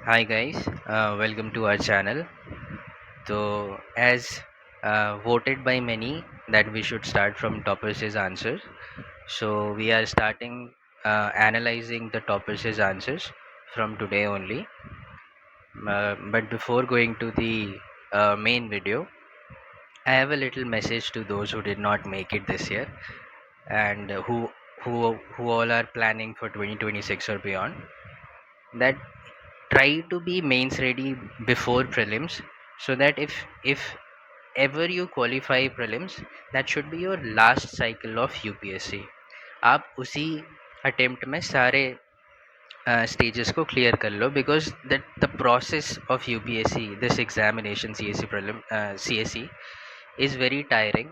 Hi guys, welcome to our channel. So, as voted by many that we should start from toppers' answers, so we are starting analyzing the toppers' answers from today only. But before going to the main video, I have a little message to those who did not make it this year and who all are planning for 2026 or beyond. That try to be mains ready before prelims so that if ever you qualify prelims, that should be your last cycle of UPSC. आप उसी attempt में सारे stages को clear कर लो because that the process of UPSC, this examination CSE prelim CSE is very tiring.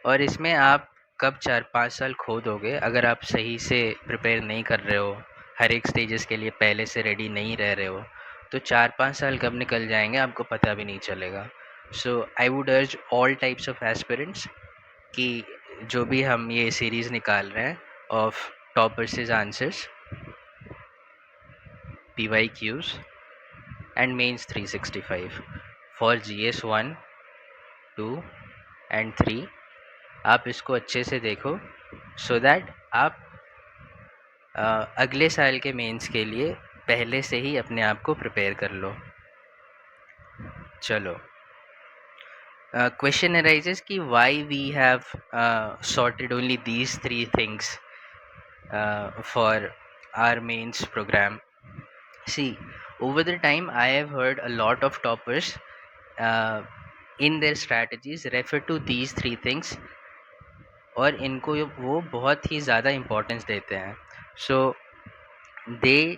और इसमें आप कब 4-5 साल खो दोगे अगर आप सही से प्रिपेयर नहीं कर रहे हो, हर एक स्टेजेस के लिए पहले से रेडी नहीं रह रहे हो, तो 4-5 साल कब निकल जाएंगे आपको पता भी नहीं चलेगा. So I would urge all types of aspirants कि जो भी हम ये सीरीज़ निकाल रहे हैं of toppers answers, PYQs and mains 365 for GS 1, 2 and 3, आप इसको अच्छे से देखो सो दैट आप अगले साल के मेंस के लिए पहले से ही अपने आप को प्रिपेयर कर लो. चलो, क्वेश्चन arises कि why we have sorted only these three things for our mains program. See, over the time I have heard a lot of toppers in their strategies refer to these three things और इनको वो बहुत ही ज़्यादा importance देते हैं. So they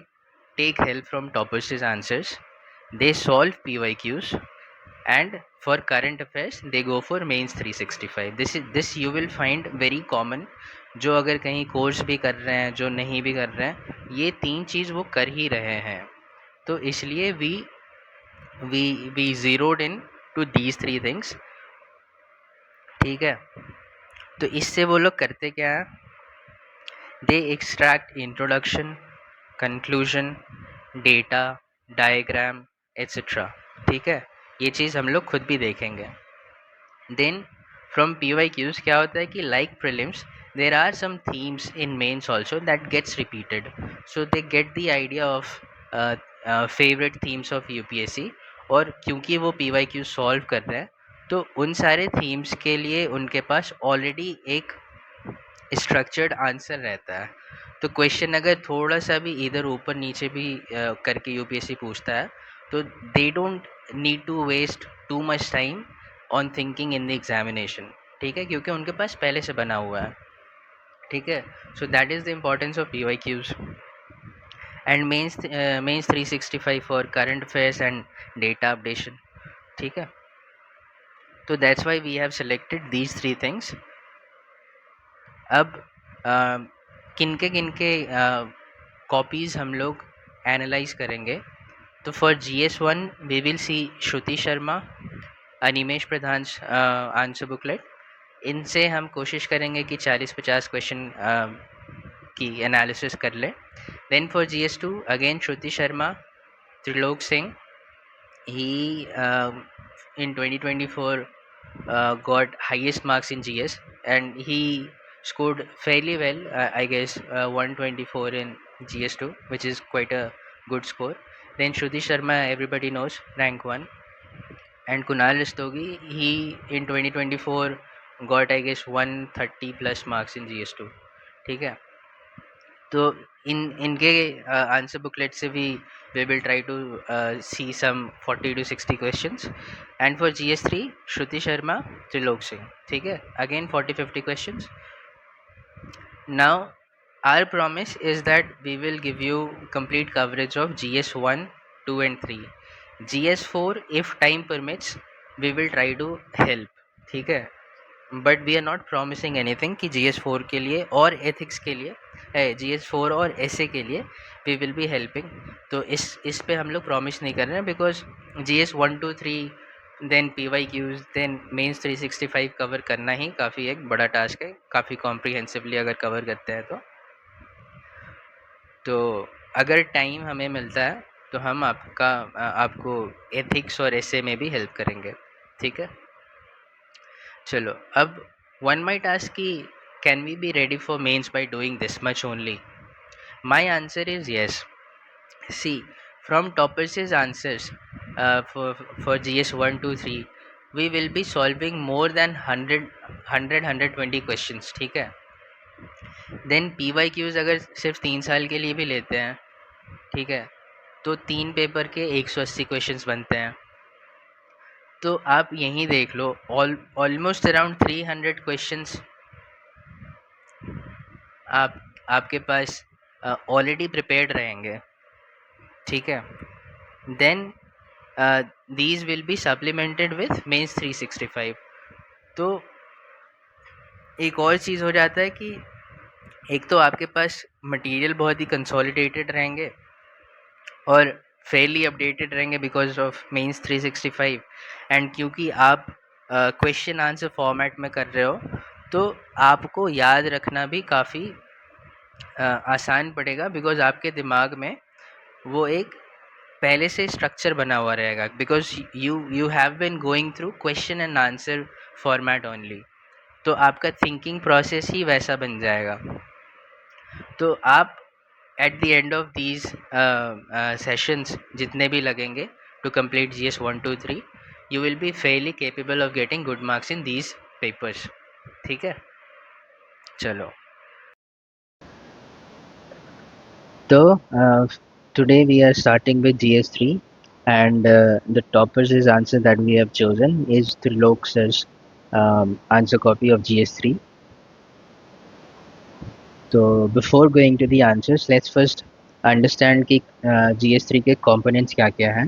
take help from toppers answers, they solve PYQs, and for current affairs they go for mains 365. This you will find very common. जो अगर कहीं कोर्स भी कर रहे हैं, जो नहीं भी कर रहे हैं, ये तीन चीज़ वो कर ही रहे हैं. तो इसलिए we zeroed in to these three things. ठीक है, तो इससे वो लोग करते क्या है, they extract introduction, conclusion, data, diagram etcetera. ठीक है, ये चीज़ हम लोग खुद भी देखेंगे. देन फ्रॉम PYQs क्या होता है कि like prelims there are some themes in mains also that gets repeated, so they get the idea of favorite themes of UPSC. और क्योंकि वो PYQ सॉल्व कर रहे हैं तो उन सारे थीम्स के लिए उनके पास ऑलरेडी एक स्ट्रक्चर्ड आंसर रहता है. तो क्वेश्चन अगर थोड़ा सा भी इधर ऊपर नीचे भी करके UPSC पूछता है तो they don't need to waste too much time on thinking in the examination. ठीक है, क्योंकि उनके पास पहले से बना हुआ है. ठीक है, so that is the importance of PYQs and mains 365 for current affairs and data updation. ठीक है, तो that's why we have selected these three things. अब किनके किनके कॉपीज़ हम लोग एनालाइज करेंगे. तो for GS 1 we will see Shruti Sharma, Animesh Pradhan answer booklet. इनसे हम कोशिश करेंगे कि 40-50 क्वेश्चन की एनालिसिस कर लें. Then for GS 2 again Shruti Sharma, Trilok Singh. He in 2024 got highest marks in GS and he scored fairly well, I guess 124 in GS2, which is quite a good score. Then Shruti Sharma, everybody knows, rank 1. And Kunal Rastogi, he in 2024 got, I guess, 130 plus marks in GS2. ठीक है, तो इनके answer booklet से भी we will try to see some 40 to 60 questions. And for GS3 Shruti Sharma, Trilok Singh. ठीक है, again 40-50 questions. Now our promise is that we will give you complete coverage of GS1, 2 and 3. GS4 if time permits we will try to help. ठीक है, but we are not promising anything कि GS4 के लिए और ethics के लिए है, GS4 और SA के लिए वी विल बी हेल्पिंग. तो इस पे हम लोग प्रॉमिस नहीं कर रहे हैं because GS 1, 2, 3 then PYQs then mains 365 cover करना ही काफ़ी एक बड़ा टास्क है, काफ़ी कॉम्प्रिहेंसिवली अगर कवर करते हैं तो अगर टाइम हमें मिलता है तो हम आपको एथिक्स और ऐसे में भी हेल्प करेंगे, ठीक है। चलो, अब वन माइट आस्क कि can we be ready for mains by doing this much only? My answer is yes. See, from Topper's answers for GS 1 2 3, we will be solving more than 120 questions, ठीक है। Then PYQs अगर सिर्फ 3 साल के लिए भी लेते हैं, ठीक है, तो 3 पेपर के 180 क्वेश्चंस बनते हैं। तो आप यहीं देख लो, ऑलमोस्ट अराउंड 300 क्वेश्चंस आपके पास ऑलरेडी प्रिपेयर्ड रहेंगे, ठीक है। Then these will be supplemented with mains 365। तो एक और चीज़ हो जाता है कि एक तो आपके पास मटेरियल बहुत ही कंसोलिडेटेड रहेंगे और फेयरली अपडेटेड रहेंगे बिकॉज ऑफ मेंस 365। एंड क्योंकि आप क्वेश्चन आंसर फॉर्मेट में कर रहे हो, तो आपको याद रखना भी काफ़ी आसान पड़ेगा, बिकॉज आपके दिमाग में वो एक पहले से स्ट्रक्चर बना हुआ रहेगा, because you have been going through question and answer format only. तो आपका थिंकिंग प्रोसेस ही वैसा बन जाएगा। तो आप at the end of these sessions जितने भी लगेंगे to complete GS 1 2 3, you will be fairly capable of getting good marks in these papers, ठीक है। चलो, तो today we are starting with GS3, and the toppers' answer that we have chosen is Trilok sir's answer copy of GS3. So before going to the answers, let's first understand कि GS3 के components क्या क्या हैं.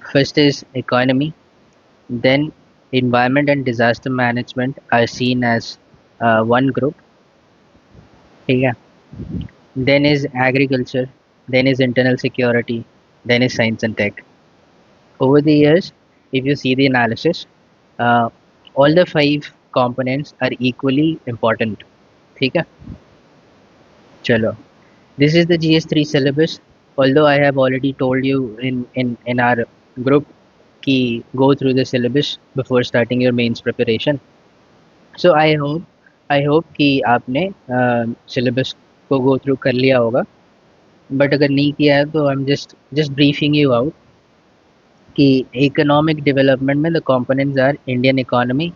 First is economy, then environment and disaster management are seen as one group, ठीक है. Then is agriculture, then is internal security, then is science and tech. Over the years, if you see the analysis, uh, all the 5 components are equally important, ठीक है. चलो, this is the GS3 syllabus. Although I have already told you in our group कि go through the syllabus before starting your mains preparation. So I hope कि आपने syllabus को go through कर लिया होगा. बट अगर नहीं किया है तो I am just briefing you out कि इकोनॉमिक डेवलपमेंट में the components are Indian economy,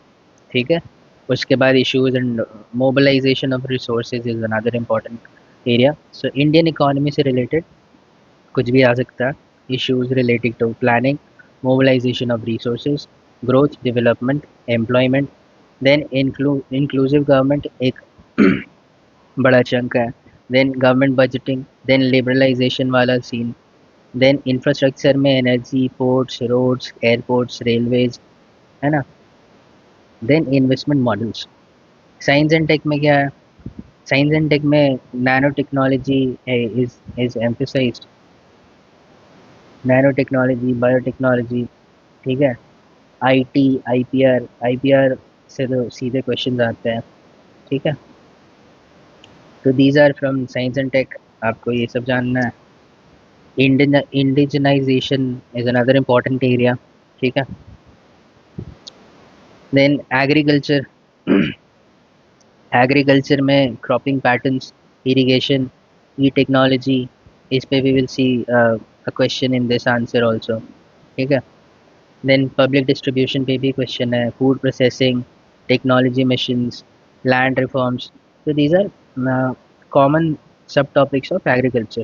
ठीक है. उसके बाद issues and mobilisation of resources is another important area. So Indian economy से रिलेटेड कुछ भी आ सकता है. Issues related to planning, mobilisation of resources, growth, development, employment. Then inclusive government एक बड़ा चंक है. Then government budgeting, then liberalisation वाला सीन, देन इंफ्रास्ट्रक्चर में energy, ports, roads, airports, railways, है ना. Then investment models. Science and tech में क्या है? साइंस एंड टेक में nano technology is emphasised. Nano technology, biotechnology, ठीक है. आईटी, आईपीआर से तो सीधे क्वेश्चन आते हैं, ठीक है. तो these are from science and tech, आपको ये सब जानना है. Indigenisation is another important area, ठीक है. Then agriculture. एग्रीकल्चर में cropping patterns, irrigation, e technology, इस पे we will see a question in this answer also, ठीक है. देन पब्लिक डिस्ट्रीब्यूशन पे भी क्वेश्चन है, food processing, technology missions, land reforms. तो these are common sub topics of agriculture.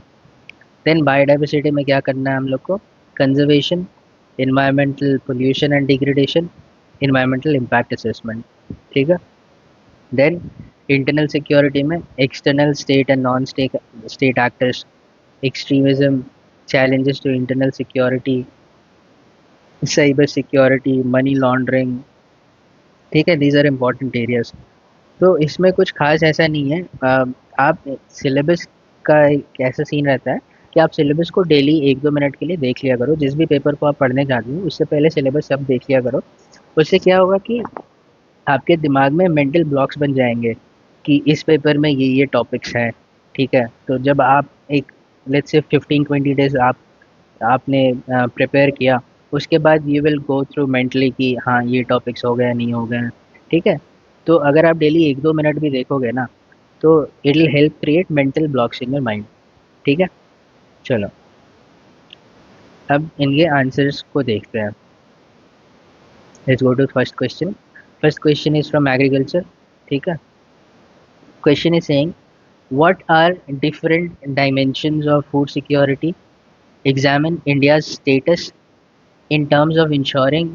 Then biodiversity में क्या करना है हम लोग को? Conservation, environmental pollution and degradation, environmental impact assessment, ठीक है. देन इंटरनल सिक्योरिटी में external state and non state actors, extremism, challenges to internal security, cyber security, money laundering, ठीक है. These are important areas. तो इसमें कुछ खास ऐसा नहीं है. आप सिलेबस का एक ऐसा सीन रहता है कि आप सिलेबस को डेली 1-2 मिनट के लिए देख लिया करो. जिस भी पेपर को आप पढ़ने जाते हो उससे पहले सिलेबस सब देख लिया करो. उससे क्या होगा कि आपके दिमाग में मेंटल ब्लॉक्स बन जाएंगे कि इस पेपर में ये टॉपिक्स हैं, ठीक है. तो जब आप एक लेट्स से 15-20 डेज आपने प्रिपेयर किया, उसके बाद you will go through mentally कि हाँ ये टॉपिक्स हो गए नहीं हो गए, ठीक है। तो अगर आप डेली 1-2 मिनट भी देखोगे ना, तो it will help create mental blocks in your mind, ठीक है। चलो अब इनके आंसर्स को देखते हैं। Let's go to first question. First question is from agriculture, ठीक है। Question is saying what are different dimensions of food security? Examine India's status in terms of ensuring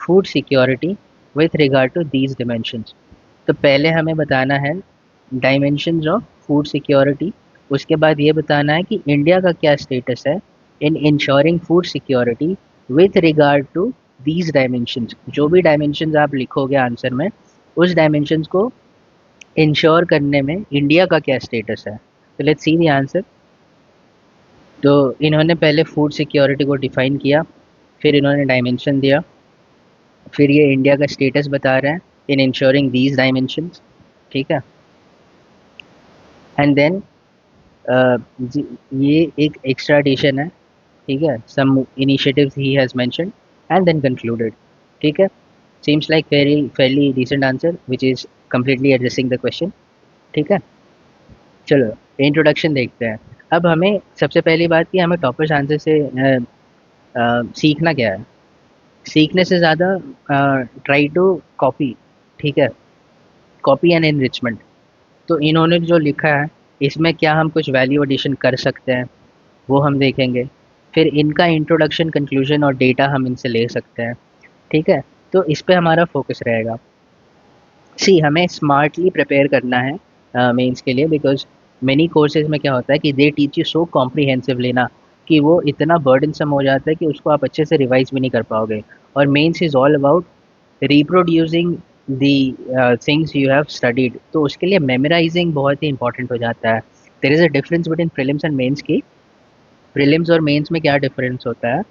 food security with regard to these dimensions. तो पहले हमें बताना है dimensions of food security, उसके बाद ये बताना है कि इंडिया का क्या स्टेटस है in ensuring food security with regard to these dimensions. जो भी डायमेंशंस आप लिखोगे आंसर में, उस डायमेंशंस को इंश्योर करने में इंडिया का क्या स्टेटस है। तो लेट्स सी द आंसर। तो इन्होंने पहले फूड सिक्योरिटी को डिफाइन किया, फिर इन्होंने डायमेंशन दिया, फिर ये इंडिया का स्टेटस बता रहे हैं इन इंश्योरिंग दीज डायमेंशंस, ठीक है। एंड देन ये एक एक्स्ट्रा एडिशन है, ठीक है। Some initiatives he has mentioned and then concluded, ठीक है। Seems like very fairly decent answer which is completely addressing the question, ठीक है। चलो इंट्रोडक्शन देखते हैं। अब हमें सबसे पहली बात कि हमें टॉपर्स आंसर से सीखना क्या है। सीखने से ज़्यादा ट्राई टू कॉपी, ठीक है, कॉपी एंड एनरिचमेंट। तो इन्होंने जो लिखा है इसमें क्या हम कुछ वैल्यू एडिशन कर सकते हैं वो हम देखेंगे, फिर इनका इंट्रोडक्शन, कंक्लूजन और डेटा हम इनसे ले सकते हैं, ठीक है। तो इस पे हमारा फोकस रहेगा। सी हमें स्मार्टली प्रिपेयर करना है मेंस के लिए, बिकॉज मेनी कोर्सेज में क्या होता है कि they teach you so comprehensively ना, कि वो इतना बर्डनसम हो जाता है कि उसको आप अच्छे से रिवाइज भी नहीं कर पाओगे। और mains is all about reproducing the things you have studied, तो उसके लिए मेमोराइजिंग बहुत ही इंपॉर्टेंट हो जाता है। There is a difference between prelims and mains की। प्रीलिम्स और मेंस में क्या डिफरेंस होता है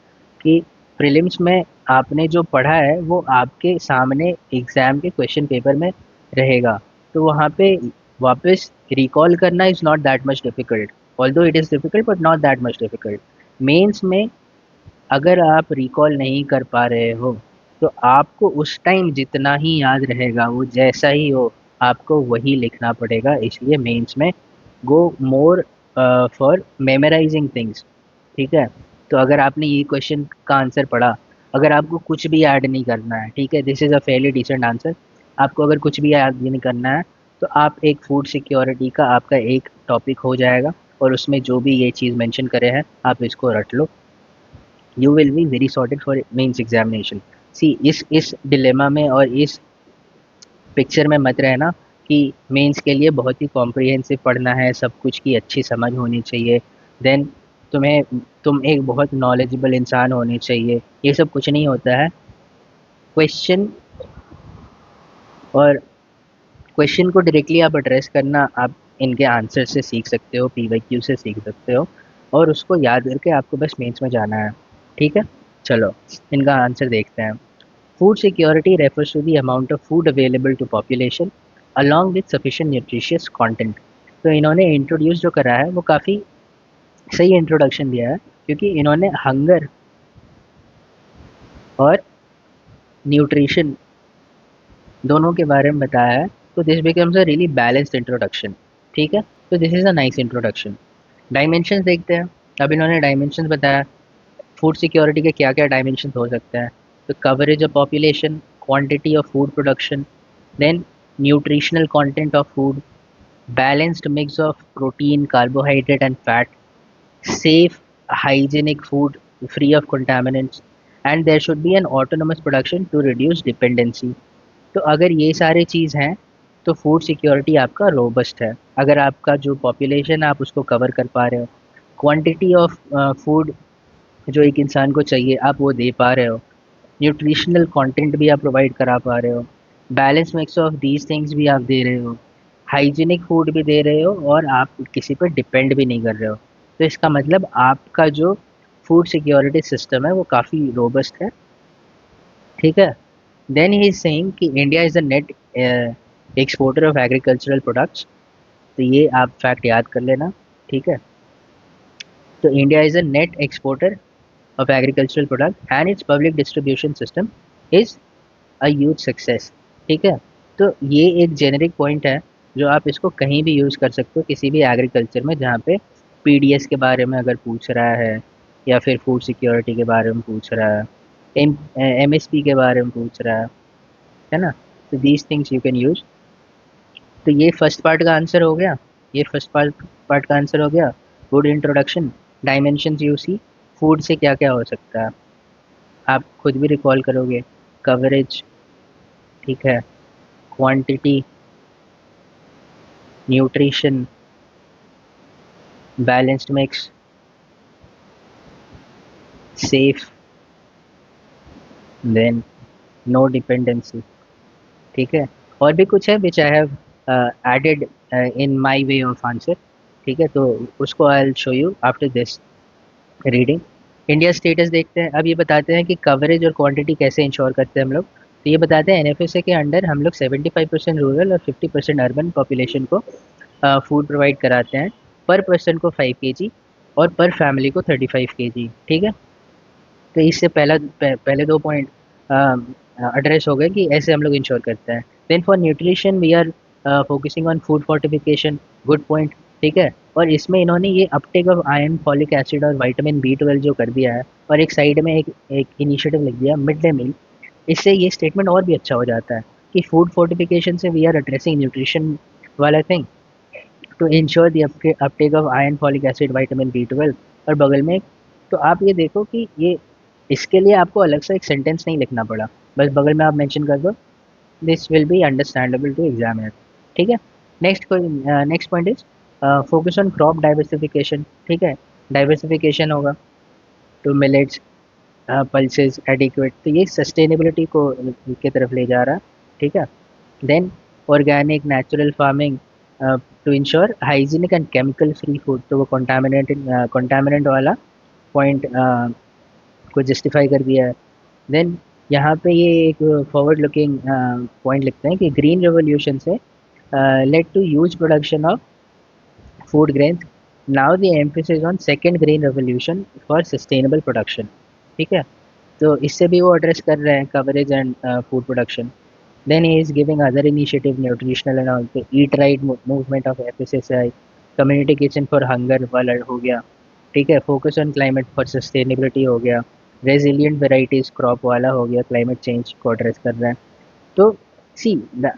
कि प्रीलिम्स में आपने जो पढ़ा है वो आपके सामने एग्ज़ाम के क्वेश्चन पेपर में रहेगा, तो वहाँ पे वापस रिकॉल करना is not that much difficult, although it is difficult but not that much difficult. Mains में अगर आप रिकॉल नहीं कर पा रहे हो, तो आपको उस टाइम जितना ही याद रहेगा वो जैसा ही हो आपको वही लिखना पड़ेगा। इसलिए मेंस में गो मोर फॉर मेमोराइजिंग थिंग्स, ठीक है। तो अगर आपने ये क्वेश्चन का आंसर पढ़ा, अगर आपको कुछ भी ऐड नहीं करना है, ठीक है, this is a fairly decent answer. आपको अगर कुछ भी ऐड नहीं करना है, तो आप एक फूड सिक्योरिटी का आपका एक टॉपिक हो जाएगा, और उसमें जो भी ये चीज़ मेंशन करे हैं आप इसको रट लो। You will be very sorted for mains examination. See इस डिलेमा में और इस पिक्चर में मत रहना कि मेंस के लिए बहुत ही कॉम्प्रिहेंसिव पढ़ना है, सब कुछ की अच्छी समझ होनी चाहिए, देन तुम एक बहुत नॉलेजेबल इंसान होने चाहिए। ये सब कुछ नहीं होता है। क्वेश्चन और क्वेश्चन को डायरेक्टली आप एड्रेस करना आप इनके आंसर से सीख सकते हो, पीवाईक्यू से सीख सकते हो, और उसको याद करके आपको बस मेंस में जाना है, ठीक है। चलो इनका आंसर देखते हैं। Food security refers to the amount of food available to population along with sufficient nutritious content. तो इन्होंने इंट्रोड्यूस जो करा है वो काफ़ी सही इंट्रोडक्शन दिया है, क्योंकि इन्होंने हंगर और न्यूट्रिशन दोनों के बारे में बताया है। तो this becomes a really balanced introduction, ठीक है। तो this is a nice introduction. Dimensions देखते हैं। अब इन्होंने डायमेंशंस बताया फूड सिक्योरिटी के क्या क्या डायमेंशन हो सकते हैं। तो coverage of population, quantity of food production, then nutritional content of food, balanced mix of protein, carbohydrate and fat, safe hygienic food free of contaminants, and there should be an autonomous production to reduce dependency। तो अगर ये सारे चीज़ हैं तो food security आपका robust है। अगर आपका जो पॉपुलेशन है आप उसको कवर कर पा रहे हो, क्वांटिटी ऑफ फूड जो एक इंसान को चाहिए आप वो दे पा रहे हो, न्यूट्रिशनल कंटेंट भी आप प्रोवाइड करा पा रहे हो, balance mix of these things भी आप दे रहे हो, हाइजीनिक फूड भी दे रहे हो, और आप किसी पर डिपेंड भी नहीं कर रहे हो। तो इसका मतलब आपका जो फूड सिक्योरिटी सिस्टम है वो काफ़ी रोबस्ट है, ठीक है। देन ही इज सेइंग कि India is a net exporter of agricultural products. तो ये आप फैक्ट याद कर लेना, ठीक है। तो India is a net exporter of agricultural product and its public distribution system is a huge success। ठीक है, तो ये एक जेनेरिक पॉइंट है जो आप इसको कहीं भी यूज़ कर सकते हो किसी भी एग्रीकल्चर में जहाँ पे पीडीएस के बारे में अगर पूछ रहा है या फिर फूड सिक्योरिटी के बारे में पूछ रहा है, एमएसपी के बारे में पूछ रहा है ना। तो these things you can use. तो ये फर्स्ट पार्ट का आंसर हो गया, ये फर्स्ट पार्ट का आंसर हो गया। Good introduction, dimensions you see, food से क्या क्या हो सकता है आप खुद भी रिकॉल करोगे। कवरेज, ठीक है, quantity, nutrition, balanced mix, safe, then no dependency. ठीक है, और भी कुछ है which I have added in my way of answer. ठीक है, तो उसको I will show you after this reading. India status देखते हैं। अब ये बताते हैं कि कवरेज और क्वांटिटी कैसे इंश्योर करते हैं हम लोग। तो ये बताते हैं एनएफएसए के अंडर हम लोग 75% रूरल और 50% अर्बन पॉपुलेशन को फूड प्रोवाइड कराते हैं। पर पर्सन को 5 kg और पर फैमिली को 35 kg। ठीक है, तो इससे पहले 2 पॉइंट एड्रेस हो गए कि ऐसे हम लोग इंश्योर करते हैं। Then for nutrition we are focusing on food fortification. Good point. ठीक है, और इसमें इन्होंने ये uptake of iron, folic acid और विटामिन B12 जो कर दिया है, और एक साइड में एक इनिशिएटिव लिख दिया मिड डे मील। इससे ये स्टेटमेंट और भी अच्छा हो जाता है कि फूड फोर्टिफिकेशन से वी आर एड्रेसिंग न्यूट्रिशन वाला thing to ensure the uptake of iron, folic acid, vitamin B12। और बगल में तो आप ये देखो कि ये इसके लिए आपको अलग से एक सेंटेंस नहीं लिखना पड़ा, बस बगल में आप मेंशन कर दो, this will be understandable to examiner. ठीक है, next point is focus on crop diversification. ठीक है, डाइवर्सिफिकेशन होगा टू मिलेट्स, पल्सेस एडिक्वेट, तो ये सस्टेनेबिलिटी को की तरफ ले जा रहा है। ठीक है, then organic natural farming to ensure hygienic and chemical free food, तो वो कंटामिनेंट वाला पॉइंट को जस्टिफाई कर दिया है। देन यहाँ पे ये एक फॉरवर्ड लुकिंग पॉइंट लिखते हैं कि ग्रीन रेवोल्यूशन से led to huge production of food grains, now the emphasis on second green revolution for sustainable production. ठीक है, तो इससे भी वो एड्रेस कर रहे हैं coverage and food production. Then he is giving other initiative nutritional and also eat right movement of FSSAI, community kitchen for hunger वाला हो गया। ठीक है, focus on climate for sustainability हो गया, रेजिलियंट वेराइटीज क्रॉप वाला हो गया, क्लाइमेट चेंज को एड्रेस कर रहे हैं। तो see the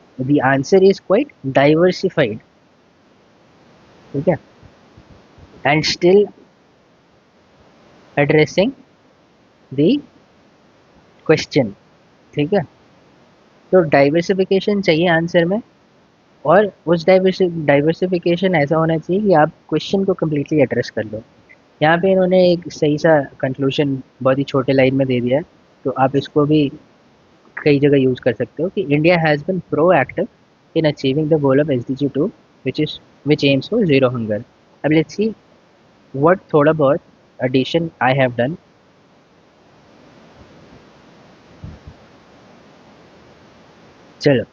answer is quite diversified. ठीक है, and still addressing the question. ठीक है, तो डाइवर्सिफिकेशन चाहिए आंसर में, और उस डाइवर्सिफिकेशन ऐसा होना चाहिए कि आप क्वेश्चन को कम्प्लीटली एड्रेस कर लो। यहाँ पे इन्होंने एक सही सा कंक्लूजन बहुत ही छोटे लाइन में दे दिया है, तो आप इसको भी कई जगह यूज़ कर सकते हो कि India has been proactive in achieving the goal of SDG 2 which aims for zero hunger। अब लेट्स सी what थोड़ा बहुत addition I have done। चलो,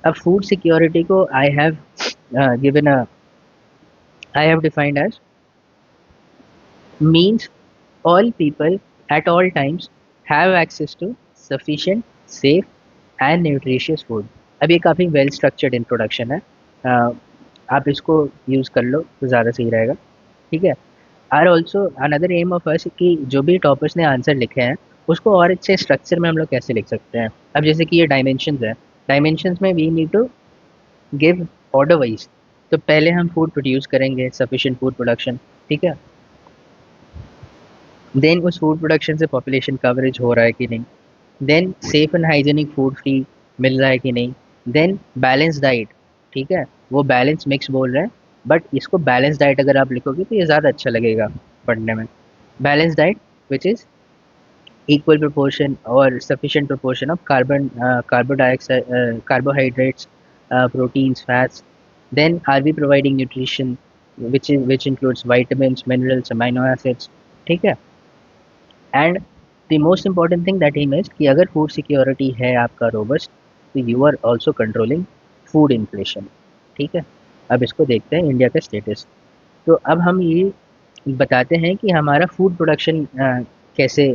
अब फूड सिक्योरिटी को I have defined as means all people at all times have access to sufficient, safe and nutritious food। अब ये काफ़ी well structured introduction है, आप इसको यूज़ कर लो तो ज़्यादा सही रहेगा। ठीक है, are also another aim of us कि जो भी टॉपर्स ने आंसर लिखे हैं उसको और अच्छे स्ट्रक्चर में हम लोग कैसे लिख सकते हैं। अब जैसे कि ये डायमेंशंस है, डायमेंशंस में we need to give order wise. तो पहले हम फूड प्रोड्यूस करेंगे, सफिशिएंट फूड प्रोडक्शन। ठीक है, देन उस फूड प्रोडक्शन से पॉपुलेशन कवरेज हो रहा है कि नहीं, then safe and hygienic food free मिल रहा है कि नहीं, देन बैलेंस डाइट। ठीक है, वो बैलेंस मिक्स बोल रहे हैं, बट इसको बैलेंस डाइट अगर आप लिखोगे तो ये ज़्यादा अच्छा लगेगा पढ़ने में। Balance diet which is equal proportion or sufficient proportion of carbon dioxide, carbohydrates, proteins, fats. Then are we providing nutrition which includes vitamins, minerals, amino acids। ठीक है, and the most important thing that he missed कि अगर food security है आपका robust तो you are also controlling food inflation. ठीक है, अब इसको देखते हैं इंडिया का स्टेटस। तो अब हम ये बताते हैं कि हमारा फूड प्रोडक्शन कैसे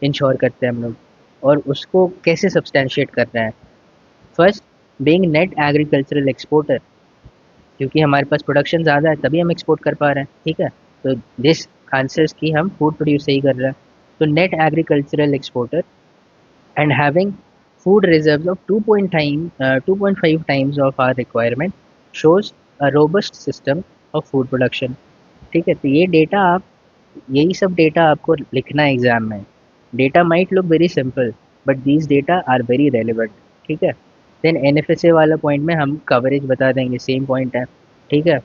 इंश्योर करते हैं हम लोग और उसको कैसे सब्सटैंशिएट कर रहे हैं। First, being net agricultural exporter, क्योंकि हमारे पास प्रोडक्शन ज़्यादा है तभी हम एक्सपोर्ट कर पा रहे हैं, ठीक है। तो दिस आंसर्स कि हम फूड प्रोड्यूस सही कर रहे हैं। तो net agricultural exporter and having food reserves of 2.5 times of our requirement shows a robust system of food production। ठीक है, तो ये डेटा आप, यही सब डेटा आपको लिखना है एग्जाम में। Data might look very simple but these data are very relevant. ठीक है, देन एनएफएसए वाला पॉइंट में हम कवरेज बता देंगे, सेम पॉइंट है। ठीक है,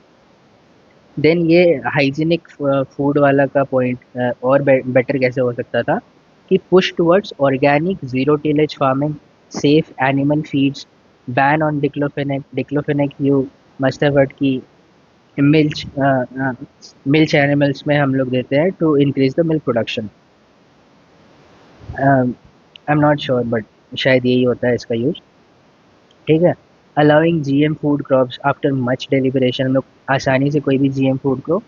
देन ये हाइजीनिक फूड वाला का पॉइंट और बेटर कैसे हो सकता था कि push towards organic zero tillage farming, safe animal feeds, ban on diclofenac. Diclofenac you must have heard की मिल्च मिल्च एनिमल्स में हम लोग देते हैं to increase the milk production. I am not sure but शायद यही होता है इसका यूज। ठीक है, allowing GM food crops after much deliberation. हम लोग आसानी से कोई भी जीएम फूड को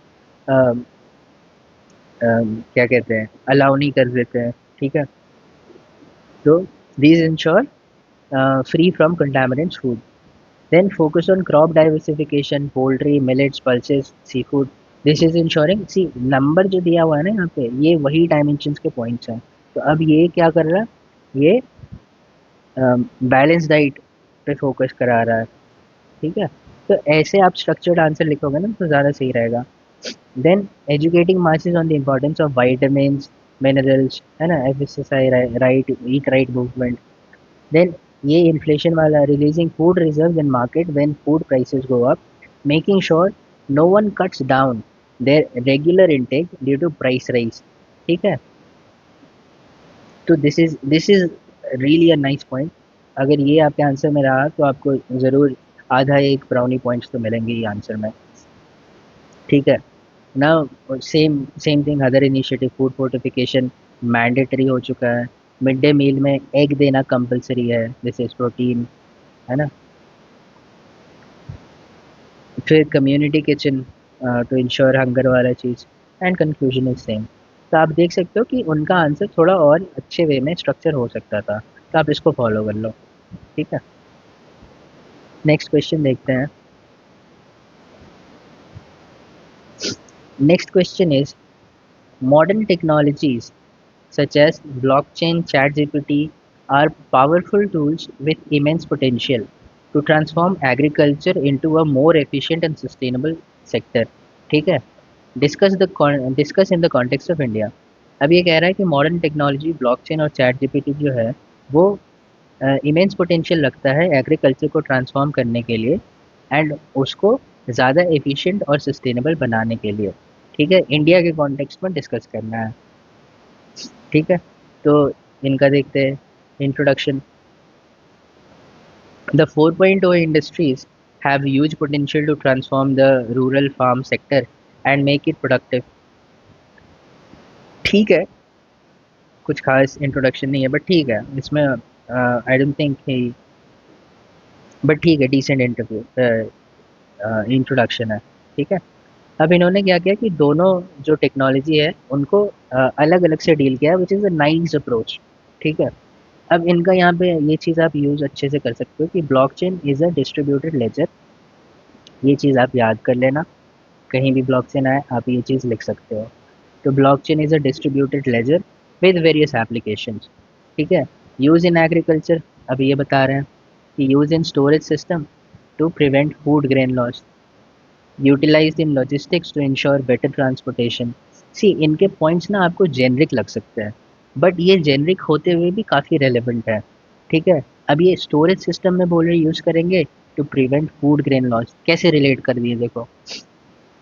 क्या कहते हैं, अलाउ नहीं कर देते हैं। ठीक है, तो these ensure free from contaminants food। Then focus on crop diversification, poultry, millets, pulses, seafood। This is ensuring, see number जो दिया हुआ है ना यहाँ पे, ये वही डायमेंशंस के पॉइंट्स हैं। तो अब ये क्या कर रहा है, ये बैलेंस डाइट पे फोकस करा रहा है। ठीक है, तो ऐसे आप स्ट्रक्चर्ड आंसर लिखोगे ना तो ज़्यादा सही रहेगा। Then educating masses on the importance of vitamins, minerals, है ना, exercise, right, eat right movement. Then ये इन्फ्लेशन वाला, releasing food reserve in market when food prices go up, making sure no one cuts down their regular intake due to price rise. ठीक है, तो this is really a nice point. अगर ये आपके answer में रहा तो आपको ज़रूर आधा एक ब्राउनी पॉइंट्स तो मिलेंगे ये आंसर में। ठीक है, ना, same same thing other initiative, food fortification mandatory हो चुका है। मिड डे मील में एग देना कंपलसरी है, दिस इज प्रोटीन, है ना। फिर community kitchen to ensure hunger वाला चीज़, एंड कंक्लूजन इज सेम। तो आप देख सकते हो कि उनका आंसर थोड़ा और अच्छे वे में स्ट्रक्चर हो सकता था, तो आप इसको फॉलो कर लो। ठीक है, नेक्स्ट क्वेश्चन देखते हैं। Next question is, modern technologies such as blockchain, ChatGPT are powerful tools with immense potential to transform agriculture into a more efficient and sustainable sector। ठीक है, discuss in the context of India. अब ये कह रहा है कि modern technology, blockchain और chat GPT जो है वो इमेंस पोटेंशियल रखता है एग्रीकल्चर को ट्रांसफॉर्म करने के लिए एंड उसको ज़्यादा एफिशिएंट और सस्टेनेबल बनाने के लिए। ठीक है, इंडिया के कॉन्टेक्स्ट में डिस्कस करना है। ठीक है, तो इनका देखते हैं introduction. The 4.0 industries have huge potential to transform the rural farm sector and make it productive. ठीक है, कुछ खास इंट्रोडक्शन नहीं है बट ठीक है, इसमें I don't think he, but ठीक है, डिसेंट इंटरव्यू इंट्रोडक्शन है। ठीक है, अब इन्होंने क्या किया कि दोनों जो टेक्नोलॉजी है उनको अलग अलग से डील किया, which is a nice approach. ठीक है, अब इनका यहाँ पे ये चीज़ आप यूज़ अच्छे से कर सकते हो कि blockchain is a distributed laser. ये चीज़ आप याद कर लेना, कहीं भी ब्लॉकचेन आए आप ये चीज़ लिख सकते हो। तो blockchain is a distributed laser with various applications. ठीक है, यूज़ इन एग्रीकल्चर, अब ये बता रहे हैं कि use in storage system to prevent food grain loss, utilized in logistics to ensure better transportation. See इनके पॉइंट्स ना आपको जेनरिक लग सकते हैं बट ये जेनरिक होते हुए भी काफ़ी रेलेवेंट है। ठीक है, अब ये स्टोरेज सिस्टम में बोल रहे यूज़ करेंगे to prevent food grain loss, कैसे रिलेट कर दिए देखो।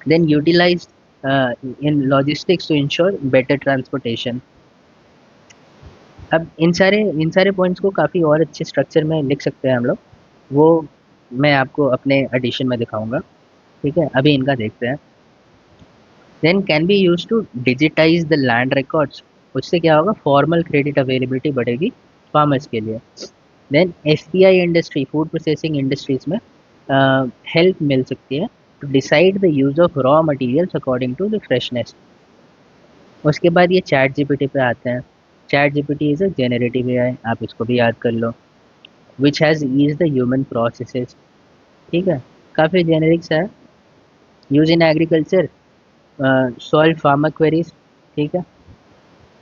Then utilize in logistics to ensure better transportation. अब इन सारे पॉइंट्स को काफ़ी और अच्छे स्ट्रक्चर में लिख सकते हैं हम लोग, वो मैं आपको अपने एडिशन में दिखाऊंगा। ठीक है, अभी इनका देखते हैं। Then can be use to digitize the land records, उससे क्या होगा, फॉर्मल क्रेडिट अवेलेबिलिटी बढ़ेगी फार्मर्स के लिए। Then FPI industry, food processing industries में हेल्प मिल सकती है to decide the use of raw materials according to the freshness. उसके बाद ये चैट जीपीटी पे आते हैं। Chat GPT is a generative AI, आप इसको भी याद कर लो, which has ease the human processes. ठीक है, काफ़ी जेनेरिक्स है। Use in agriculture, solve farmer queries. ठीक है,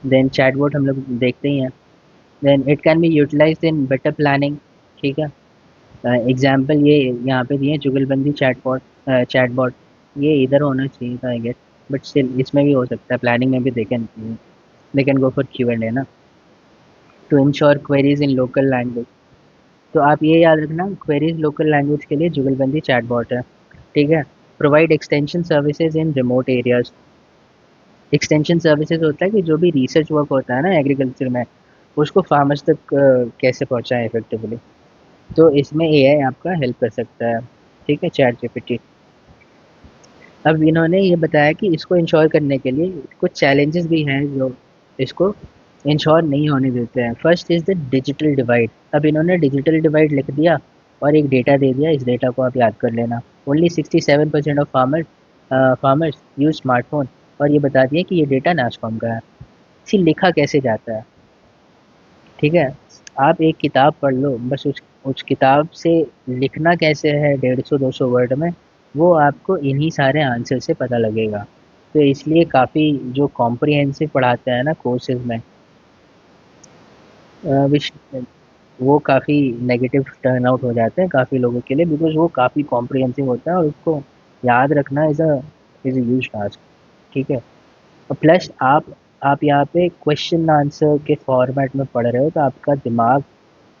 देन चैटबॉट हम लोग देखते ही हैं। Then it can be utilized in better planning. ठीक है, एग्जाम्पल ये यहाँ पे दिए, जुगलबंदी चैटबॉट। चैटबॉट ये इधर होना चाहिए था आई गेस, बट स्टिल इसमें भी हो सकता है, प्लानिंग में भी they can go for Q&A ना, to ensure queries in local language. तो आप ये याद रखना, क्वेरीज लोकल लैंग्वेज के लिए जुगलबंदी चैटबॉट है। ठीक है, provide extension services in remote areas. Extension services होता है कि जो भी रिसर्च वर्क होता है ना एग्रीकल्चर में, उसको फार्मर्स तक कैसे पहुंचाएं इफेक्टिवली। तो इसमें एआई आपका हेल्प कर सकता है। ठीक है, चैट जीपीटी। अब इन्होंने ये बताया कि इसको इंश्योर करने के लिए कुछ चैलेंजेस भी हैं जो इसको इंश्योर नहीं होने देते हैं। First is the digital divide. अब इन्होंने डिजिटल डिवाइड लिख दिया और एक डेटा दे दिया, इस डेटा को आप याद कर लेना। Only 67% of farmers use smartphone, और ये बता दिया कि ये डेटा नासकॉम का है। फिर लिखा कैसे जाता है? ठीक है, आप एक किताब पढ़ लो, बस उस किताब से लिखना कैसे है 150-200 वर्ड में, वो आपको इन्हीं सारे आंसर से पता लगेगा। तो इसलिए काफ़ी जो कॉम्प्रिहेंसिव पढ़ाते हैं ना कोर्सेज में, विच वो काफ़ी नेगेटिव टर्न आउट हो जाते हैं काफ़ी लोगों के लिए, बिकॉज वो काफ़ी कॉम्प्रिहेंसिव होता है और उसको याद रखना इज़ अ ह्यूज टास्क। ठीक है, और प्लस आप यहाँ पे क्वेश्चन आंसर के फॉर्मेट में पढ़ रहे हो, तो आपका दिमाग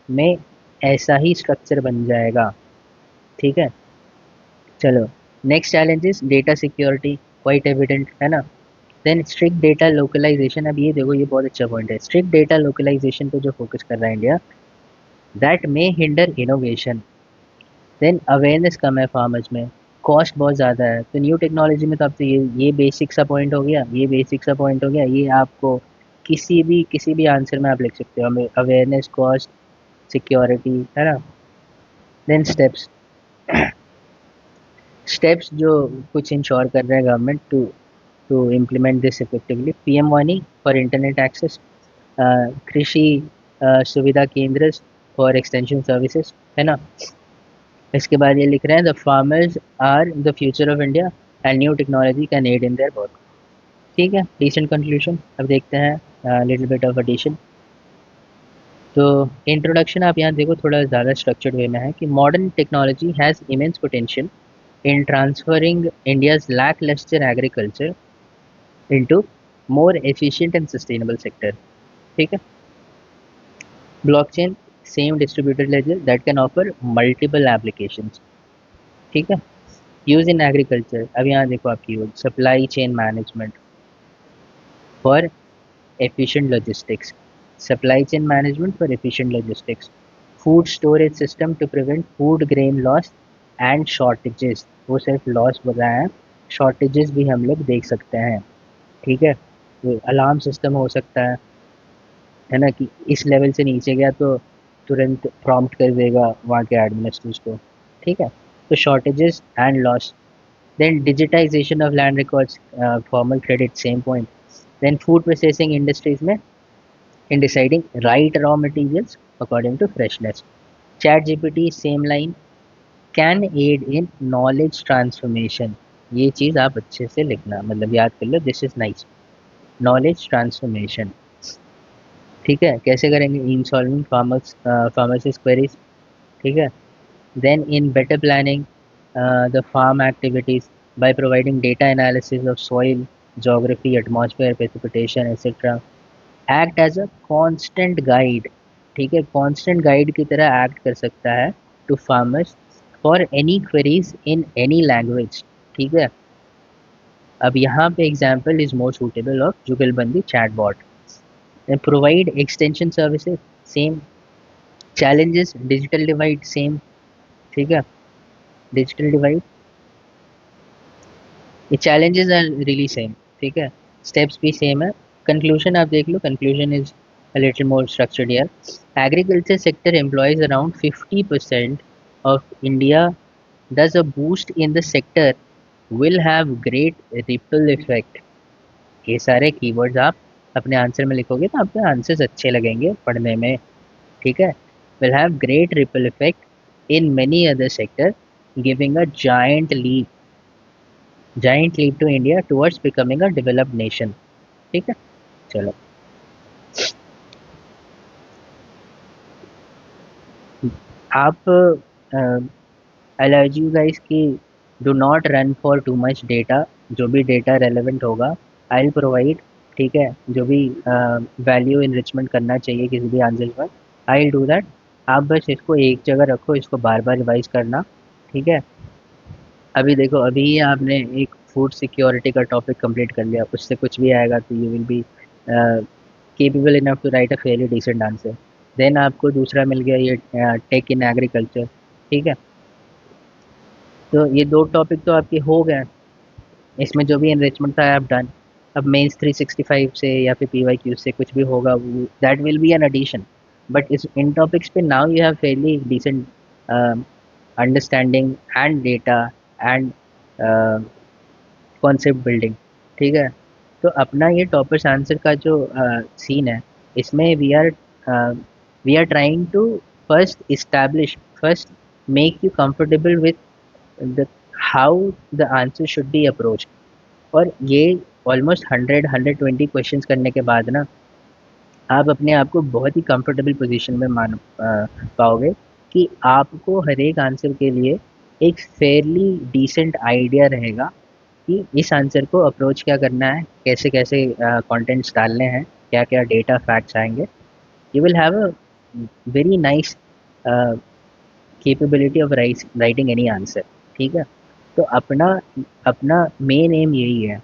में ऐसा ही स्ट्रक्चर बन जाएगा। ठीक है, चलो। Next challenge is data security, quite evident है ना। Then strict data localization. अब ये देखो, ये बहुत अच्छा पॉइंट है, स्ट्रिक्ट डेटा लोकलाइजेशन पे जो फोकस कर रहा है India, that may hinder innovation. Then awareness कम है फार्मर्स में, कॉस्ट बहुत ज़्यादा है। तो न्यू टेक्नोलॉजी में तो अब तो ये बेसिक सा पॉइंट हो गया, ये बेसिक सा पॉइंट हो गया, ये आपको किसी भी आंसर में आप लिख सकते हो, अवेयरनेस, कॉस्ट, सिक्योरिटी, है ना। देन स्टेप्स, स्टेप्स जो कुछ इंश्योर कर रहे हैं government to implement this effectively. PM वानी for internet access, Krishi Suvidha केंद्र फॉर एक्सटेंशन सर्विसेज, है ना। इसके बाद ये लिख रहे हैं, the farmers are the future of India and new technology can aid in their work. ठीक है, डिसेंट कंक्लूजन। अब देखते हैं लिटिल बिट ऑफ एडिशन। तो इंट्रोडक्शन आप यहाँ देखो, थोड़ा ज़्यादा स्ट्रक्चर्ड वे में है कि modern technology has immense potential in transferring India's lackluster agriculture into more efficient and sustainable sector. ठीक है, blockchain, same distributed laser that can offer multiple applications. ठीक है, यूज इन एग्रीकल्चर। अब यहाँ देखो आपकी use, supply chain management for efficient logistics, supply chain management for efficient logistics, food storage system to prevent food grain loss and shortages। वो सिर्फ loss बोल रहा है, शॉर्टेजेस भी हम लोग देख सकते हैं। ठीक है, तो अलार्म सिस्टम हो सकता है ना, कि इस लेवल से नीचे गया तो तुरंत प्रॉम्प्ट कर देगा वहाँ के एडमिनिस्ट्रेटर्स को। ठीक है, तो shortages and loss. Then digitization of land records, formal credit, same point. Then food processing industries में in deciding right raw materials according to freshness. ChatGPT same line can aid in knowledge transformation। ये चीज़ आप अच्छे से लिखना, मतलब याद कर लो, this is nice. Knowledge transformation. ठीक है, कैसे करेंगे? In solving farmers queries. ठीक है, then in better planning the farm activities by providing data analysis of soil, geography, atmosphere, precipitation, etc. Act as a constant guide. ठीक है, constant guide की तरह एक्ट कर सकता है to farmers for any queries in any language. ठीक है, अब यहाँ पे example is more suitable of Jugalbandi chatbot. Provide extension services, same. Challenges, digital divide, same. ठीक है, डिजिटल डिवाइड, ये चैलेंजेस आर रियली सेम। ठीक है, स्टेप्स भी सेम है। कंक्लूजन आप देख लो, conclusion is a little more structured here. Agriculture sector employs around 50% of India. Thus, a boost in the sector will have great ripple effect. ये सारे keywords आप अपने आंसर में लिखोगे तो आपके आंसर्स अच्छे लगेंगे पढ़ने में, ठीक है। Will have great ripple effect in many other sector, giving a giant leap to India towards becoming a developed nation, ठीक है। चलो, आप एलर्जी गाइस की do not run for too much data, जो भी डेटा रेलेवेंट होगा आई विल प्रोवाइड, ठीक है। जो भी वैल्यू इनरिचमेंट करना चाहिए किसी भी आंसर पर, आई विल डू दैट। आप बस इसको एक जगह रखो, इसको बार बार रिवाइज करना, ठीक है। अभी देखो, अभी ही आपने एक फूड सिक्योरिटी का टॉपिक कंप्लीट कर लिया, उससे कुछ भी आएगा तो you will be capable enough to write a fairly decent answer. Then आपको दूसरा मिल गया ये टेक इन एग्रीकल्चर, ठीक है। तो ये दो टॉपिक तो आपके हो गए, इसमें जो भी एनरिचमेंट था आप डन। अब मेंस 365 से या फिर पीवाईक्यू से कुछ भी होगा, that will be an addition. But इस इन टॉपिक्स पे now you have fairly decent understanding and data and concept building, ठीक है। तो अपना ये टॉपर्स आंसर का जो सीन है, इसमें we are trying to first establish, first make you comfortable with the how the answer should be approach. और ये ऑलमोस्ट 100-120 क्वेश्चंस करने के बाद ना, आप अपने आप को बहुत ही कंफर्टेबल पोजीशन में पाओगे कि आपको हर एक आंसर के लिए एक फेयरली डिसेंट आइडिया रहेगा कि इस आंसर को अप्रोच क्या करना है, कैसे कैसे कंटेंट्स डालने हैं, क्या क्या डेटा फैक्ट्स आएंगे। You will have a very nice capability of writing any answer, ठीक है। तो अपना अपना मेन एम यही है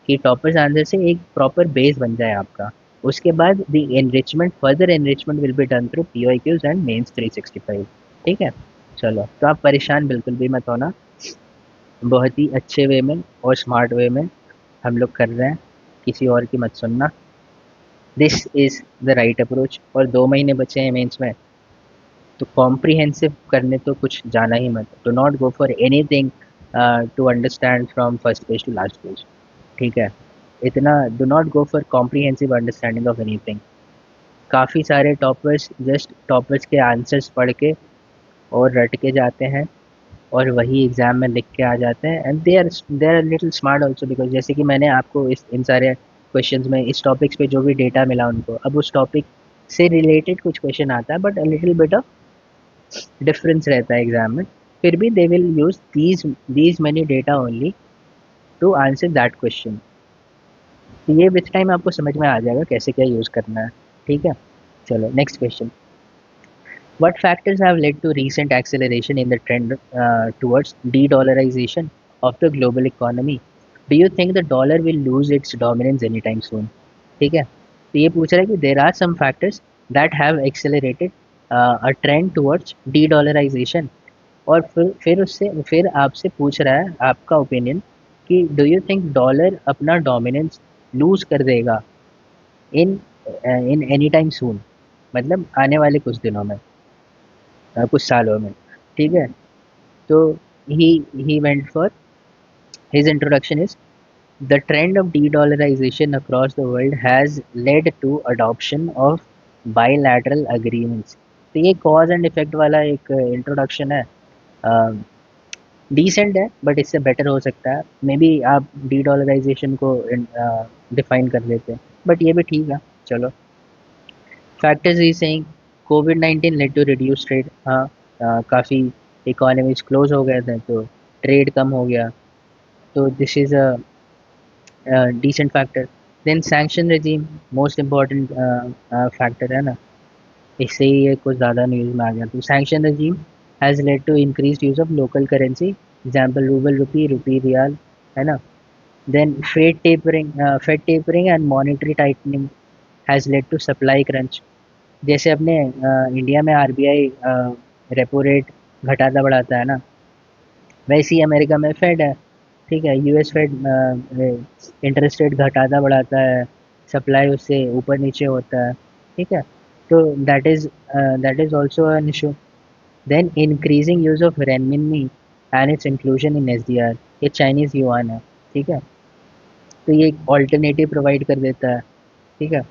कि टॉपर्स आंसर से एक प्रॉपर बेस बन जाए आपका। उसके बाद the enrichment, further enrichment will be done through PYQs and mains 365, ठीक है। चलो, तो आप परेशान बिल्कुल भी मत होना, बहुत ही अच्छे वे में और स्मार्ट वे में हम लोग कर रहे हैं, किसी और की मत सुनना। This is the right approach. और 2 महीने बचे हैं मेंस में, तो कॉम्प्रिहेंसिव करने तो कुछ जाना ही मत। Do not go for anything to understand from first page to last page, ठीक है। इतना do not go for comprehensive understanding of anything. काफ़ी सारे टॉपर्स जस्ट टॉपर्स के आंसर्स पढ़ के और रट के जाते हैं और वही एग्ज़ाम में लिख के आ जाते हैं, and they are little smart also, because जैसे कि मैंने आपको इस इन सारे क्वेश्चंस में इस टॉपिक्स पे जो भी डेटा मिला उनको, अब उस टॉपिक से रिलेटेड कुछ क्वेश्चन आता है, but a little bit of difference रहता है एग्जाम में। फिर भी they will use these many data only to answer that question. तो ये विथ टाइम आपको समझ में आ जाएगा कैसे क्या यूज़ करना है, ठीक है। चलो, next question. What factors have led to recent acceleration in the trend towards de-dollarization of the global economy? Do you think the dollar will lose its dominance anytime soon? ठीक है, तो ये पूछ रहा है कि there are some factors that have accelerated a trend towards de-dollarization। और फिर आपसे पूछ रहा है आपका ओपिनियन कि डू यू थिंक डॉलर अपना डोमिनेंस लूज कर देगा इन इन एनी टाइम सून, मतलब आने वाले कुछ दिनों में, कुछ सालों में, ठीक है। तो he went for his introduction is the trend of de-dollarization across the world has led to adoption of bilateral agreements। तो ये कॉज एंड इफेक्ट वाला एक इंट्रोडक्शन है, डिसेंट है बट इससे बेटर हो सकता है। मे बी आप डी डॉलराइजेशन को डिफाइन कर लेते हैं, बट ये भी ठीक है। चलो, फैक्टर्स ही सेइंग कोविड-19 लेड टू रिड्यूस ट्रेड। हाँ, काफ़ी इकोनॉमीज क्लोज हो गए थे तो ट्रेड कम हो गया, तो this is a decent factor. Then sanction regime, most important factor है ना, इससे ही ये कुछ ज़्यादा न्यूज़ में आ गया। तो sanction regime has led to increase use of local currency, example rouble rupee, rupee rial, है ना। Then Fed tapering and monetary tightening has led to supply crunch. जैसे अपने इंडिया में आरबीआई रेपो रेट घटाता बढ़ाता है ना, वैसे ही अमेरिका में फेड है, ठीक है। यूएस फेड इंटरेस्ट रेट घटाता बढ़ाता है, सप्लाई उससे ऊपर नीचे होता है, ठीक है। तो that is also an issue. Then increasing use of renminbi and its inclusion in SDR, ये चाइनीज़ युआन है, ठीक है। तो ये एक ऑल्टरनेटिव प्रोवाइड कर देता है। ठीक है।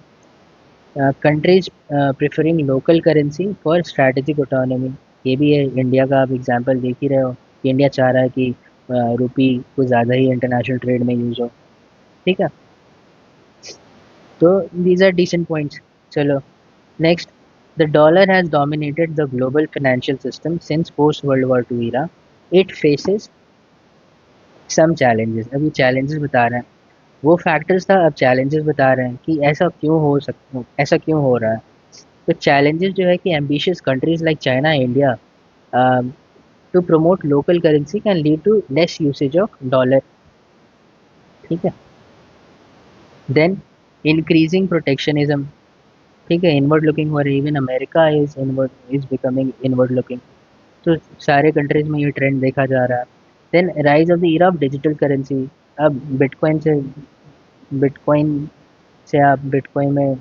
Countries preferring local currency for strategic autonomy, ये भी है। इंडिया का आप एग्जांपल देख ही रहे हो कि इंडिया चाह रहा है कि रुपी को ज़्यादा ही इंटरनेशनल ट्रेड में यूज़ हो। ठीक है। तो दीज आर डिसेंट पॉइंट्स। चलो next, the dollar has dominated the global financial system since post world war two era. It faces some challenges. अभी चैलेंजेस बता रहे हैं, वो फैक्टर्स था, अब चैलेंजेस बता रहे हैं कि ऐसा क्यों हो रहा है। तो चैलेंजेस जो है कि ambitious countries like China, India to promote local currency can lead to less usage of dollar. ठीक है। Then increasing protectionism. ठीक है, इनवर्ड लुकिंग हो रही है, even America is becoming inward looking. तो सारे कंट्रीज में ये ट्रेंड देखा जा रहा है। Then rise of the era of digital currency. अब बिटकॉइन से आप बिटकॉइन में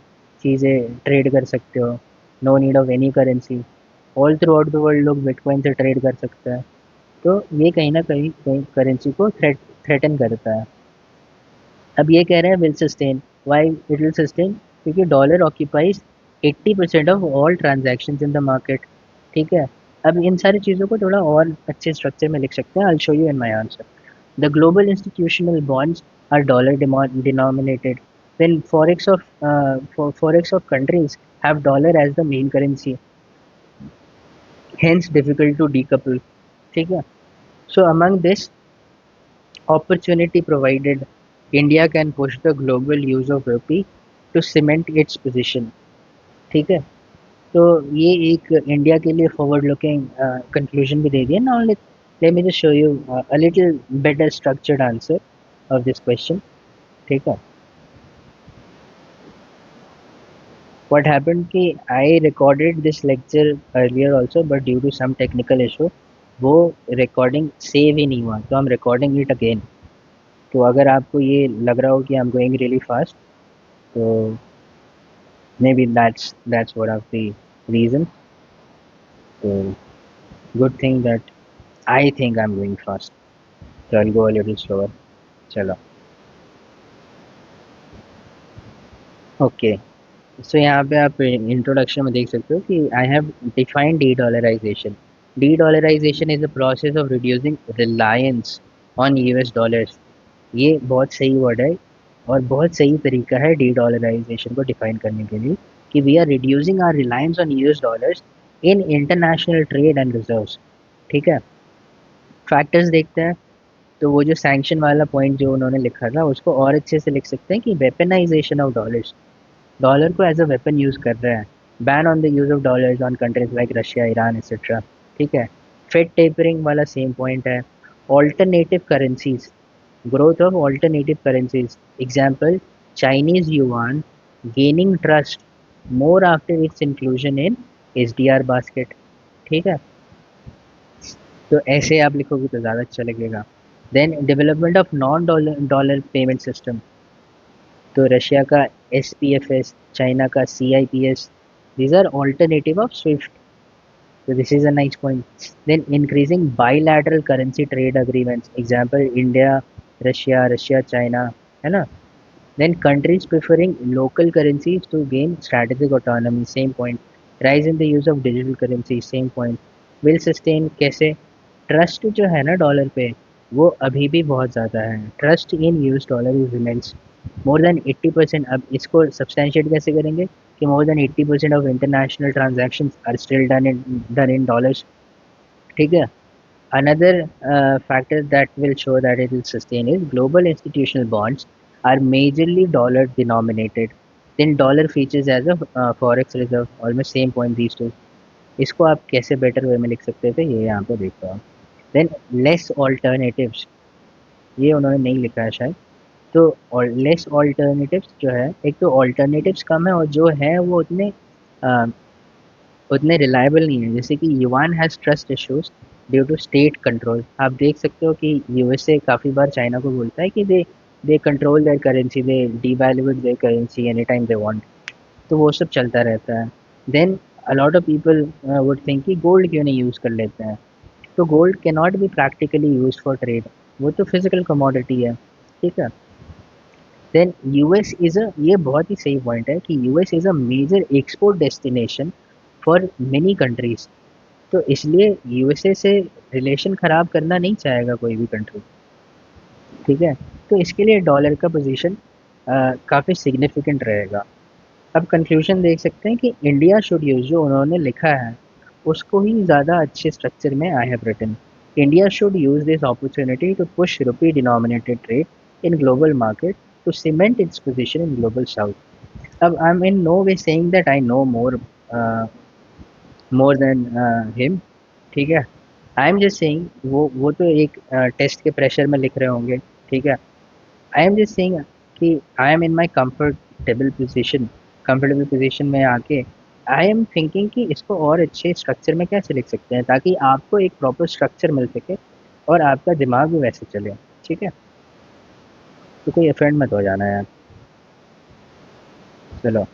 चीज़ें ट्रेड कर सकते हो, no need of any currency. All throughout the world लोग बिटकॉइन से ट्रेड कर सकते हैं। तो ये कहीं ना कहीं कहीं करेंसी को थ्रेटन करता है। अब ये कह रहे हैं will sustain, why it will sustain, क्योंकि dollar occupies 80% of all transactions in the market. ठीक है। अब इन सारी चीज़ों को थोड़ा और अच्छे स्ट्रक्चर में लिख सकते हैं। I show you in my answer. The global institutional bonds are dollar denominated. Then forex of countries have dollar as the main currency, hence difficult to decouple. ठीक है। So among this opportunity provided, India can push the global use of rupee to cement its position. ठीक है। तो ये एक India के लिए forward looking conclusion भी दे दिया। Now let me just show you a little better structured answer of this question. ठीक है। What happened कि I recorded this lecture earlier also, but due to some technical issue वो recording save ही नहीं हुआ, तो I'm recording it again. तो अगर आपको ये लग रहा हो कि I'm going really fast, तो maybe that's one of the reasons. So good thing that I think I'm going fast, so I'll go a little slower. चलो okay. सो यहाँ पे आप इंट्रोडक्शन में देख सकते हो कि I have defined dedollarization. Dedollarization is a process of reducing reliance on US dollars. ये बहुत सही वर्ड है और बहुत सही तरीका है डी डॉलराइजेशन को डिफाइन करने के लिए, कि we are reducing our reliance on US dollars in international trade and reserves. ठीक है। फैक्टर्स देखते हैं। तो वो जो सैंक्शन वाला पॉइंट जो उन्होंने लिखा था उसको और अच्छे से लिख सकते हैं कि वेपनाइजेशन ऑफ डॉलर्स, डॉलर को एज अ वेपन यूज़ कर रहे हैं। Ban on the use of dollars on countries like Russia, Iran etcetera. ठीक है। फेड टेपरिंग वाला सेम पॉइंट है। Alternative currencies, growth of alternative currencies, example Chinese yuan gaining trust more after it's inclusion in SDR basket. ठीक है। तो ऐसे आप लिखोगे तो ज़्यादा अच्छा लगेगा। Then development of non dollar dollar payment system, तो रशिया का SPFS, चाइना का CIPS, these are alternative of SWIFT. So this is a nice point. Then increasing bilateral currency trade agreements, example India, Russia, Russia, China, है ना? Then countries preferring local currencies to gain strategic autonomy, same point. Rise in the use of digital currency, same point. Will sustain कैसे? Trust जो है ना dollar पे, वो अभी भी बहुत ज़्यादा है। Trust in US dollar is immense, more than 80%। अब इसको सब्सटेंशिएट कैसे करेंगे कि more than 80% of international transaction are still done in dollars. ठीक है। Another factor that will show that it will sustain is global institutional bonds are majorly dollar denominated, then dollar features as a forex reserve, almost same point these two. इसको आप कैसे better way में लिख सकते थे ये यहाँ पे देखो आप। देन लेस ऑल्टरनेटिव्स, ये उन्होंने नहीं लिखा है शायद। तो और लेस ऑल्टरनेटिव्स जो है, एक तो ऑल्टरनेटिव्स कम है और जो है वो उतने रिलायबल नहीं है। जैसे कि yuan has trust issues due to state control. आप देख सकते हो कि यूएसए काफ़ी बार चाइना को बोलता है कि they control their currency, they devalue their currency any time they want. तो वो सब चलता रहता है। Then a lot of people would think कि गोल्ड क्यों नहीं यूज़ कर लेते हैं। तो gold can not be practically use for trade, वो तो फिजिकल कमोडिटी है। ठीक है। देन यूएस इज़ अ, ये बहुत ही सही पॉइंट है कि US is a major export destination for many countries. तो इसलिए यूएसए से रिलेशन ख़राब करना नहीं चाहेगा कोई भी कंट्री, ठीक है। तो इसके लिए डॉलर का पोजीशन काफ़ी सिग्निफिकेंट रहेगा। अब कंक्लूजन देख सकते हैं कि इंडिया शुड यूज़, जो उन्होंने लिखा है उसको ही ज़्यादा अच्छे स्ट्रक्चर में I have written, India should use this opportunity to push rupee denominated trade in global market to cement its position in global south. अब I am in no way saying that I know more than him, ठीक है। आई am just saying, वो तो एक test के pressure में लिख रहे होंगे, ठीक है। आई एम जस्ट सेइंग कि आई am in my comfortable position में आके आई एम थिंकिंग कि इसको और अच्छे स्ट्रक्चर में कैसे लिख सकते हैं ताकि आपको एक प्रॉपर स्ट्रक्चर मिल सके और आपका दिमाग भी वैसे चले, ठीक है। तो कोई ऑफेंड मत हो जाना यार। चलो,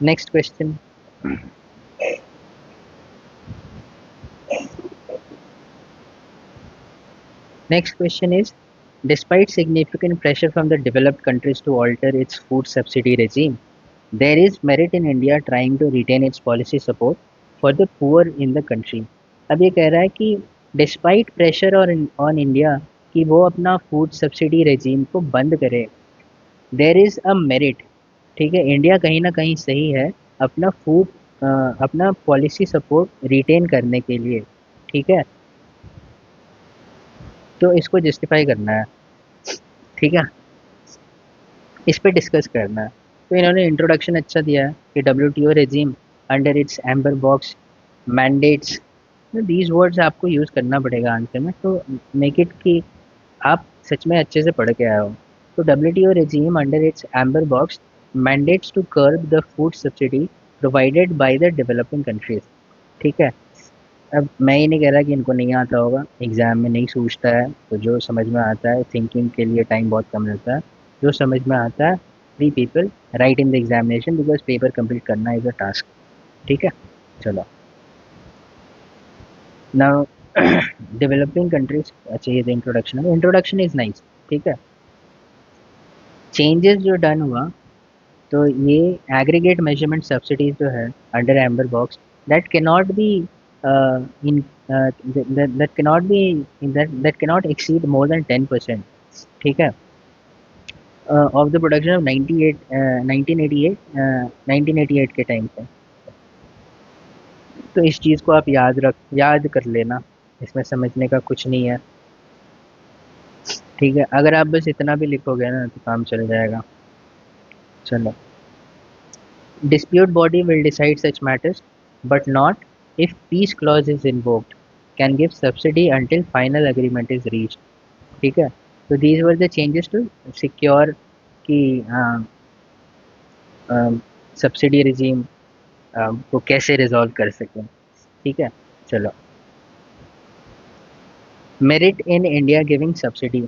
next question. Next question is, despite significant pressure from the developed countries to alter its food subsidy regime, there is merit in India trying to retain its policy support for the poor in the country. अब ये कह रहा है कि despite pressure और on India कि वो अपना फूड सब्सिडी रेजीम को बंद करे, देर इज़ अ मेरिट, ठीक है। इंडिया कहीं ना कहीं सही है अपना अपना पॉलिसी सपोर्ट रिटेन करने के लिए, ठीक है। तो इसको जस्टिफाई करना है, ठीक है, इस पे डिस्कस करना है। तो इन्होंने इंट्रोडक्शन अच्छा दिया है कि WTO regime under its amber box mandates, these words आपको यूज़ करना पड़ेगा आंसर में, तो मेक इट कि आप सच में अच्छे से पढ़ के आए हो। तो WTO regime under its amber box mandates to curb the food subsidy provided by the developing countries, ठीक है। अब मैं ये नहीं कह रहा कि इनको नहीं आता होगा, एग्ज़ाम में नहीं सूझता है, तो जो समझ में आता है, थिंकिंग के लिए टाइम बहुत कम रहता है, जो समझ में आता है we people write in the examination because paper complete करना इज़ अ टास्क, ठीक है। चलो, नाउ डेवलपिंग कंट्रीज, अच्छा ये इंट्रोडक्शन है, इंट्रोडक्शन इज़ नाइस, ठीक है। चेंजेस जो डन हुआ, तो ये एग्रीगेट मेजरमेंट सब्सिडीज जो है under amber box that can not be in that can not B that can not exceed more than 10%, ठीक है, ऑफ द प्रोडक्शन ऑफ 1988 के टाइम पे। तो इस चीज़ को आप याद कर लेना, इसमें समझने का कुछ नहीं है, ठीक है। अगर आप बस इतना भी लिखोगे ना तो काम चल जाएगा। चलो, dispute body will decide such matters, but not if peace clause is invoked, can give subsidy until final agreement is reached, ठीक है। तो these were the changes to secure कि सब्सिडी रिजीम को कैसे रिजॉल्व कर सकें, ठीक है। चलो, merit in India giving subsidy,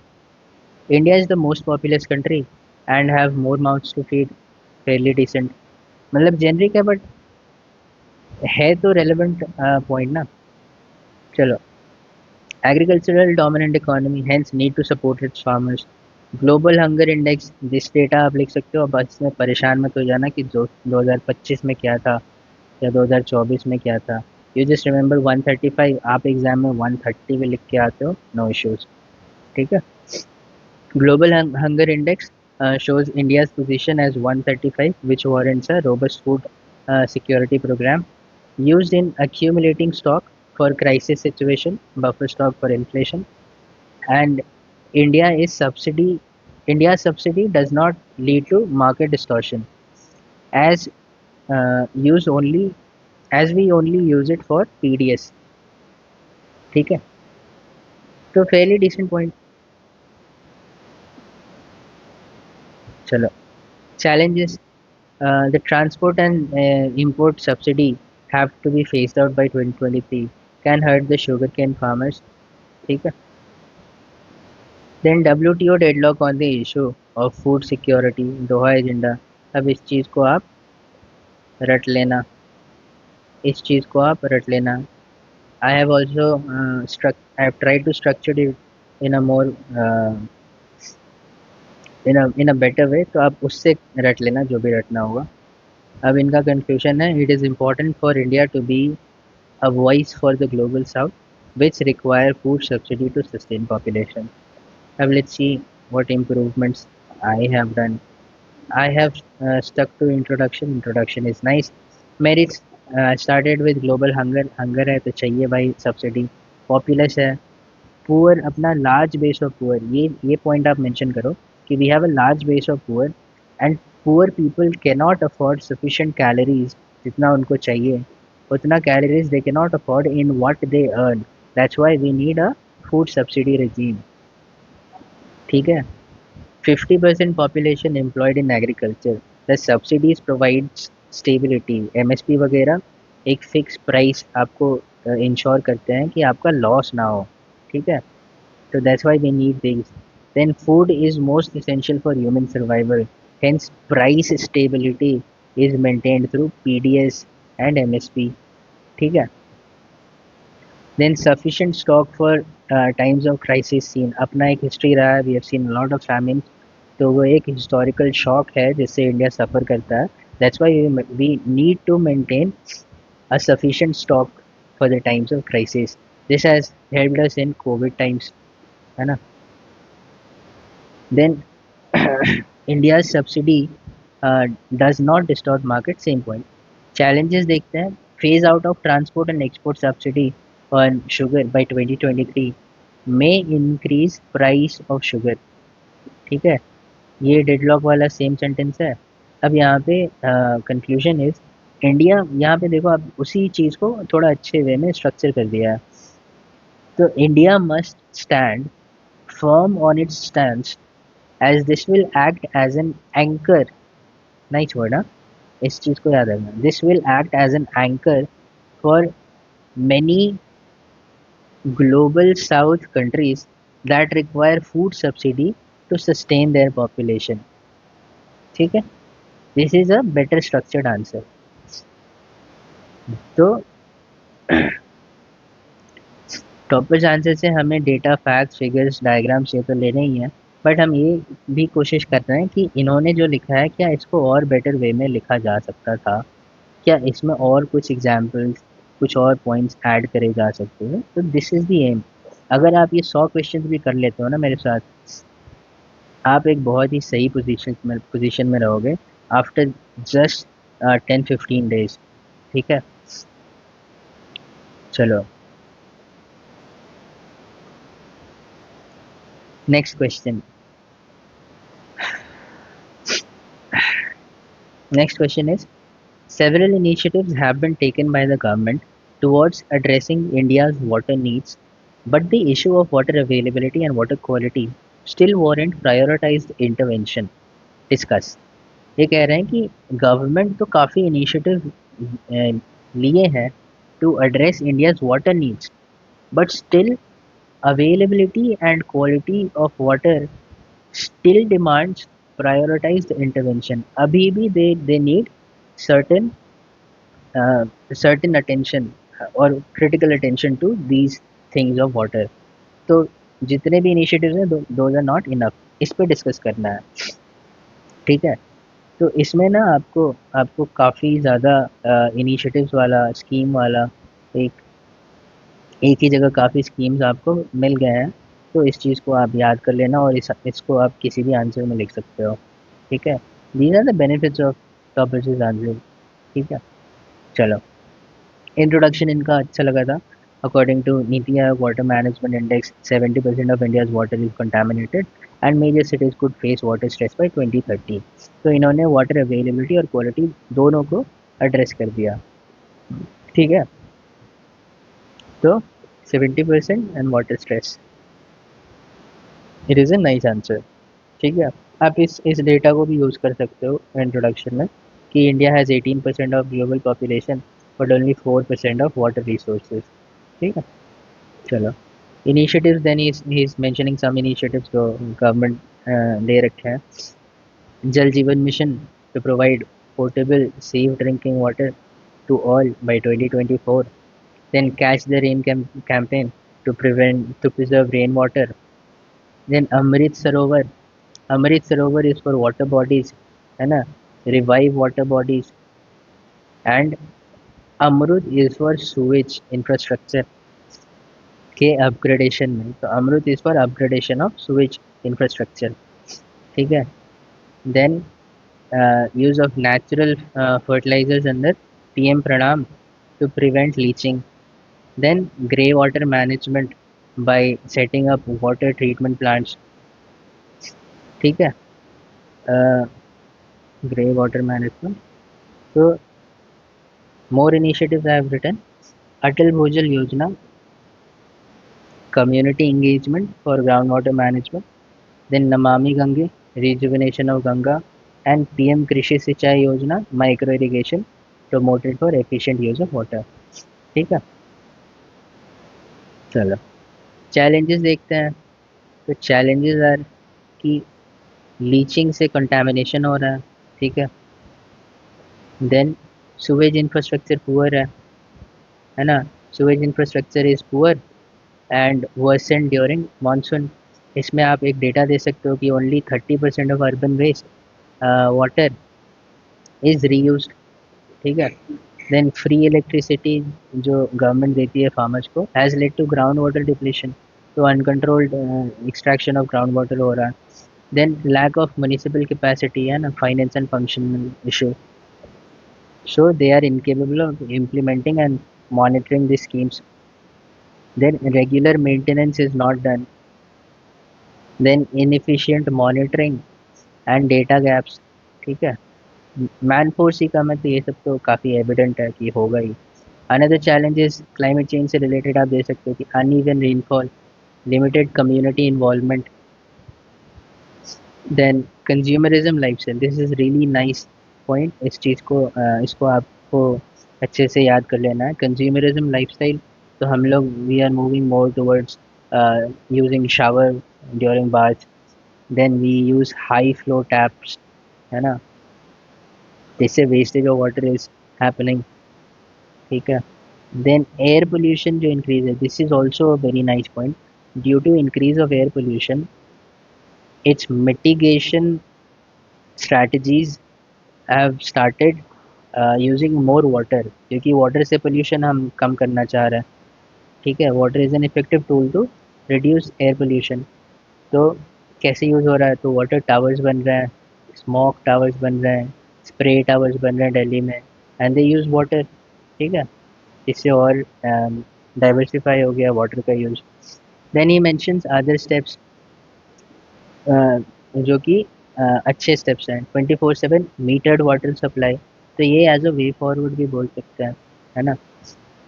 India is the most populous country and have more mouths to feed, fairly decent, मतलब जेनरिक है बट है तो रेलेवेंट पॉइंट ना। चलो, agricultural dominant economy hence need to support its farmers, global hunger index, जिस data आप लिख सकते हो, बस में परेशान मत हो जाना कि 2025 में क्या था या 2024 में क्या था, यू जस्ट रिमेंबर 135, आप एग्जाम में 130 भी लिख के आते हो, नो इश्यूज, ठीक है। Global hunger index shows India's position as 135, which warrants a robust food security program used in accumulating stock for crisis situation, buffer stock for inflation, and India is subsidy India's subsidy does not lead to market distortion as use only as we only use it for PDS, ठीक है। तो fairly decent point। चलो, challenges, the transport and import subsidy have to be phased out by 2023, can hurt the sugarcane farmers, ठीक है। Then WTO deadlock on the issue of food security, Doha agenda, अब इस चीज़ को आप रट लेना, इस चीज़ को आप रट लेना। I have also I have tried to structure it in a more in a better way, तो आप उससे रट लेना जो भी रटना होगा। अब इनका कंक्लूजन है, it is important for India to be a voice for the global south which require food subsidy to sustain population. Now let's see what improvements I have done. I have stuck to introduction. Introduction is nice. Merits started with global hunger. Hunger है तो चाहिए भाई subsidy. Populous है. Poor अपना large base of poor. ये point आप mention करो कि we have a large base of poor and poor people cannot afford sufficient calories जितना उनको चाहिए. उतना calories they cannot afford in what they earn. That's why we need a food subsidy regime. ठीक है. 50% population employed in agriculture. The subsidies provides stability. MSP वगैरह एक fix price आपको ensure करते हैं कि आपका लॉस ना हो. ठीक है. So that's why we need these. Then food is most essential for human survival. Hence price stability is maintained through PDS and MSP. ठीक है. Then sufficient stock for times of crisis seen. अपना एक history रहा है, we have seen a lot of famines. तो वो एक historical shock है जिससे इंडिया सफ़र करता है. That's why we need to maintain a sufficient stock for the times of crisis. This has helped us in covid times, है ना. Then India subsidy does not distort market. Same point. Challenges देखते हैं. Phase out of transport and export subsidy on sugar by 2023 may increase price of sugar. ठीक है. ये deadlock वाला same sentence है. अब यहाँ पे कंक्लूजन इज, इंडिया यहाँ पे देखो आप उसी चीज़ को थोड़ा अच्छे वे में स्ट्रक्चर कर दिया है. तो India must stand firm on its stand as this will act as an anchor. Nice word. हाँ, इस चीज़ को याद रखना. This will act as an anchor for many global south countries that require food subsidy to sustain their population. ठीक है. This is a better structured answer. तो toppers answer से हमें डेटा, फैक्ट्स, फिगर्स, डायग्राम्स ये तो लेने ही हैं, but हम ये भी कोशिश कर रहे हैं कि इन्होंने जो लिखा है क्या इसको और बेटर वे में लिखा जा सकता था, क्या इसमें और कुछ एग्जाम्पल्स, कुछ और पॉइंट्स ऐड करे जा सकते हैं. तो दिस इज़ दी एम. अगर आप ये 100 क्वेश्चन भी कर लेते हो ना मेरे साथ, आप एक बहुत ही सही पोजीशन में रहोगे आफ्टर जस्ट 10-15 डेज. ठीक है. चलो next question. Next question is, several initiatives have been taken by the government towards addressing India's water needs, but the issue of water availability and water quality still warrant prioritized intervention. Discuss. ये कह रहे हैं कि government तो काफ़ी initiative लिए हैं to address India's water needs, but still availability and quality of water still demands prioritized intervention. अभी भी they need certain certain attention और critical attention to these things of water. तो जितने भी इनिशिएटिव्स हैं those are not enough. इस पे discuss करना है. ठीक है. तो इसमें ना आपको आपको काफ़ी ज़्यादा इनिशिएटिव्स वाला, स्कीम वाला, एक एक ही जगह काफ़ी स्कीम्स आपको मिल गए हैं. तो इस चीज़ को आप याद कर लेना और इसको आप किसी भी आंसर में लिख सकते हो. ठीक है. These are the benefits of toppers answer. ठीक है. चलो, इंट्रोडक्शन इनका अच्छा लगा था. According to NITI Aayog water management index 70% of India's water is contaminated and major cities could face water stress by 2030. तो इन्होंने वाटर अवेलेबिलिटी और क्वालिटी दोनों को एड्रेस कर दिया. ठीक है. तो 70% and water stress, it is a nice answer. ठीक है. आप इस डेटा को भी यूज़ कर सकते हो इंट्रोडक्शन में कि India has 18% of global population but only 4% of water resources. ठीक है. चलो, initiatives. Then he is mentioning some initiatives जो गवर्नमेंट ले रखे हैं. Jal Jeevan mission to provide portable safe drinking water to all by 2024. Then catch the rain campaign to preserve rainwater. Then Amrit Sarovar Amrit Sarovar is for water bodies, है ना, revive water bodies, and AMRUT is for sewage infrastructure के upgradation में। तो AMRUT is for upgradation of sewage infrastructure, ठीक है। Then use of natural fertilizers under PM Pranam to prevent leaching. Then grey water management by setting up water treatment plants, ठीक है। Grey water management, तो more initiatives I have written. Atal Bhojal Yojana, community engagement for groundwater management. Then Namami Gange, rejuvenation of Ganga, and PM Krishi Sinchai Yojana, micro irrigation promoted for efficient use of water, ठीक है। चलो challenges देखते हैं। तो challenges are कि leaching से contamination हो रहा है, ठीक है। देन सुवेज इंफ्रास्ट्रक्चर पुअर है ना, sewage infrastructure is poor and worsen during monsoon. इसमें आप एक डेटा दे सकते हो कि only 30% of urban waste water is reused, ठीक है। देन फ्री इलेक्ट्रिसिटी जो गवर्नमेंट देती है फार्मर्स को has led to ground water depletion, तो uncontrolled extraction of ground water हो रहा है। Then lack of municipal capacity है ना, finance and functional issue, so they are incapable of implementing and monitoring the schemes. Then regular maintenance is not done. Then inefficient monitoring and data gaps, ठीक है। Man force ही कम है, तो ये सब तो काफ़ी एविडेंट है कि होगा ही। Another challenge is climate change से रिलेटेड आप देख सकते हो कि uneven rainfall, limited community involvement. Then consumerism lifestyle, this is really nice point. इस चीज़ को इसको आपको अच्छे से याद कर लेना है। कंज्यूमरिज्म लाइफस्टाइल, तो हम लोग we are moving more towards using shower during bath, then we use high flow taps, है ना, जिससे wastage of water is happening, ठीक है। देन एयर पोल्यूशन जो इंक्रीज है, this is also a very nice point. Due to increase of air pollution, its mitigation strategies have started using more water, क्योंकि water से pollution हम कम करना चाह रहे हैं, ठीक है। Water is an effective tool to reduce air pollution. तो कैसे यूज़ हो रहा है, तो वाटर टावर्स बन रहे हैं, स्मोक टावर्स बन रहे हैं, स्प्रे टावर्स बन रहे हैं दिल्ली में, एंड दे यूज़ वाटर, ठीक है। इससे और डाइवर्सिफाई हो गया वाटर का use. Then he mentions other steps जो कि अच्छे स्टेप्स हैं। 24/7 मीटर्ड वाटर सप्लाई, तो ये एज अ वे फॉरवर्ड भी बोल सकते हैं, है ना।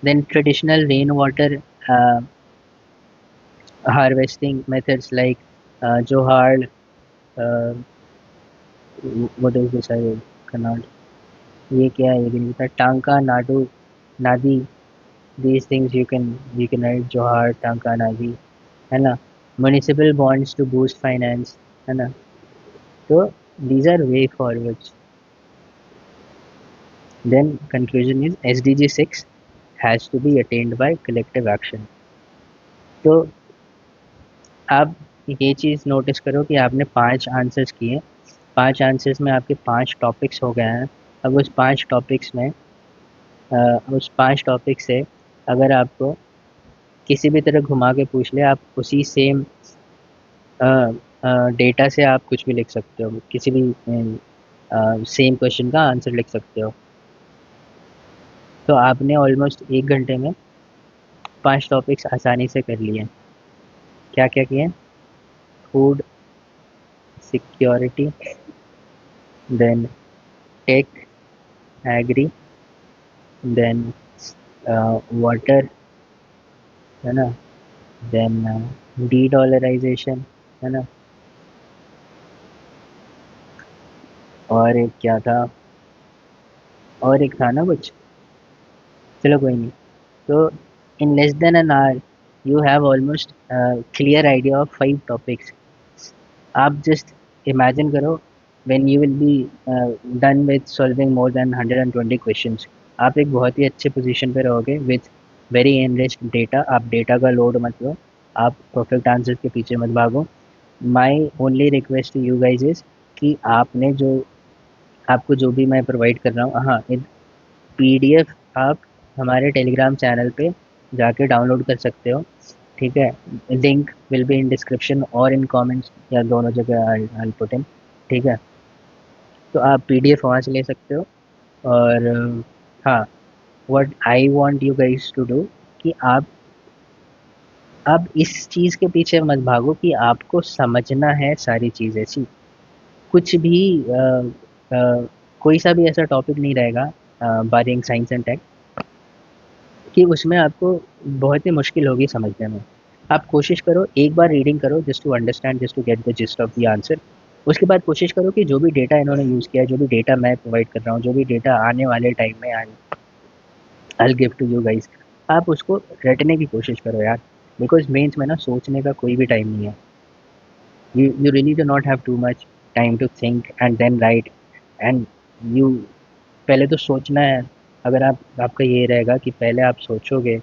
Then traditional rain water harvesting methods like johad, what is this I cannot, ये क्या है, ये भी नहीं पता, टांका नाडू नादी, these things you can write जोहाड़ टांका नादी, है ना। Municipal bonds to boost finance, है ना। तो these are way forwards. Then conclusion is SDG 6 has to be attained by collective action. तो आप ये चीज़ नोटिस करो कि आपने 5 आंसर्स किए, 5 आंसर्स में आपके 5 टॉपिक्स हो गए हैं। अब उस 5 टॉपिक्स में उस 5 टॉपिक से अगर आपको किसी भी तरह घुमा के पूछ ले, आप उसी सेम डेटा से आप कुछ भी लिख सकते हो, किसी भी सेम क्वेश्चन का आंसर लिख सकते हो। तो आपने ऑलमोस्ट 1 घंटे में 5 टॉपिक्स आसानी से कर लिए। क्या क्या किए? Food security, then tech, agri, then water, है ना, देन डी डॉलराइजेशन, है ना, और एक क्या था, और एक था ना कुछ, चलो कोई नहीं। तो in less than an hour you have almost clear idea of 5 topics. आप just imagine करो when you will be done with solving more than 120 questions, आप एक बहुत ही अच्छे पोजीशन पे रहोगे with very enriched data। आप डेटा का लोड मत लो, आप परफेक्ट आंसर के पीछे मत भागो, my only request to you guys is कि आपने जो आपको जो भी मैं प्रोवाइड कर रहा हूँ, हाँ, पीडीएफ आप हमारे टेलीग्राम चैनल पे जाके डाउनलोड कर सकते हो, ठीक है। Link will be in description और इन कमेंट्स, या दोनों जगह आई पुट इन, ठीक है। तो आप पीडीएफ वहाँ से ले सकते हो। और हाँ, what I want you guys to do कि आप इस चीज़ के पीछे मत भागो कि आपको समझना है सारी चीज़ें। सी कुछ भी कोई सा भी ऐसा टॉपिक नहीं रहेगा बारिंग साइंस एंड टेक कि उसमें आपको बहुत ही मुश्किल होगी समझने में। आप कोशिश करो, एक बार रीडिंग करो just to understand, just to get the gist of the answer. उसके बाद कोशिश करो कि जो भी डेटा इन्होंने यूज़ किया है, जो भी डेटा मैं प्रोवाइड कर रहा हूँ, जो भी डेटा आने वाले टाइम में I give to you guys, आप उसको रटने की कोशिश करो यार। बिकॉज मेंस में ना सोचने का कोई भी टाइम नहीं है। You really do not have too much time to think and then write, and you पहले तो सोचना है। अगर आपका ये रहेगा कि पहले आप सोचोगे,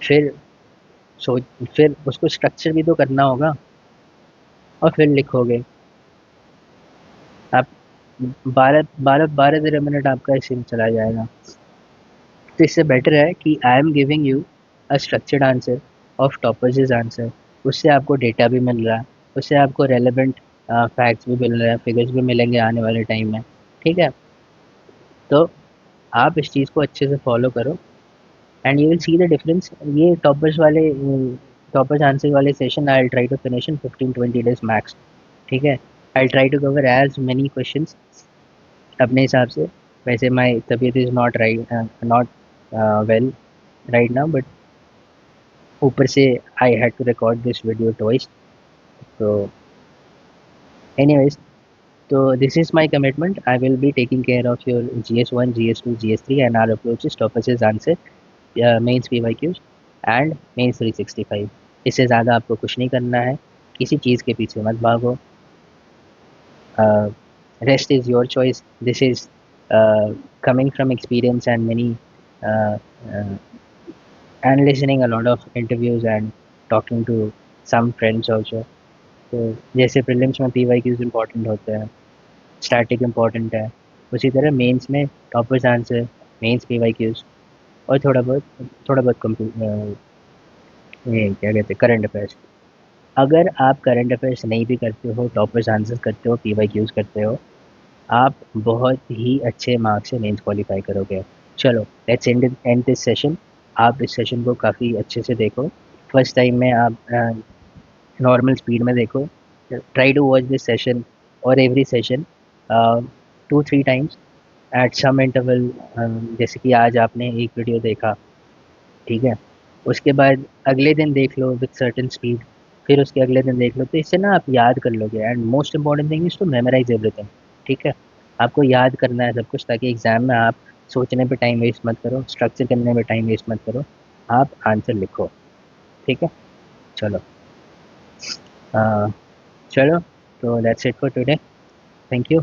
फिर सोच फिर उसको स्ट्रक्चर भी तो करना होगा, और फिर लिखोगे आप। 12-13 मिनट आपका इसी में चला जाएगा। तो इससे बेटर है कि I am giving you a structured answer of toppers answer. उससे आपको डेटा भी मिल रहा है, उससे आपको रेलेवेंट फैक्ट्स भी मिल रहे हैं, फिगर्स भी मिलेंगे आने वाले टाइम में, ठीक है। तो आप इस चीज़ को अच्छे से फॉलो करो and you will see the difference. ये टॉपर्स आंसर वाले session I will try to finish in 15-20 days max, ठीक है। I will try to cover as many questions अपने हिसाब से। वैसे माई तबीयत is not well right now, but ऊपर से I had to record this video twice. तो anyways, so this is my commitment. I will be taking care of your GS1, GS2, GS3 and our approaches, topics answer, mains PYQs and mains 365। इससे ज़्यादा आपको कुछ नहीं करना है, किसी चीज़ के पीछे मत भागो। Rest is your choice. This is coming from experience and many uh, uh, and listening a lot of interviews and talking to some friends also। तो जैसे प्रीलिम्स में PYQs इम्पॉर्टेंट होते हैं, स्टैटिक इम्पॉर्टेंट है, उसी तरह मेंस में toppers answer, mains PYQs और थोड़ा बहुत ये क्या कहते हैं, करंट अफेयर्स। अगर आप करंट अफेयर्स नहीं भी करते हो, टॉपर्स आंसर करते हो, PYQs करते हो, आप बहुत ही अच्छे मार्क्स से मेंस क्वालिफाई करोगे। चलो, लेट्स एंड दिस सेशन। आप इस सेशन को काफ़ी अच्छे से देखो। फर्स्ट टाइम में आप नॉर्मल स्पीड में देखो। Try to watch this session और every session 2-3 times at some interval. जैसे कि आज आपने एक वीडियो देखा, ठीक है, उसके बाद अगले दिन देख लो विथ सर्टेन स्पीड, फिर उसके अगले दिन देख लो। तो इससे ना आप याद कर लोगे and most important thing is to memorise everything, ठीक है। आपको याद करना है सब कुछ, ताकि एग्जाम में आप सोचने पे टाइम वेस्ट मत करो, स्ट्रक्चर करने में टाइम वेस्ट मत करो, आप आंसर लिखो, ठीक है। चलो, uh, चलो, तो that's it for today. Thank you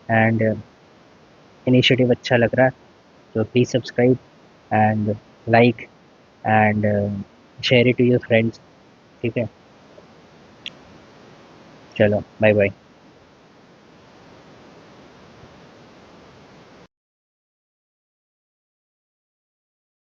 and initiative अच्छा लग रहा है, तो please subscribe and like and share it to your friends, ठीक है। चलो, बाय बाय।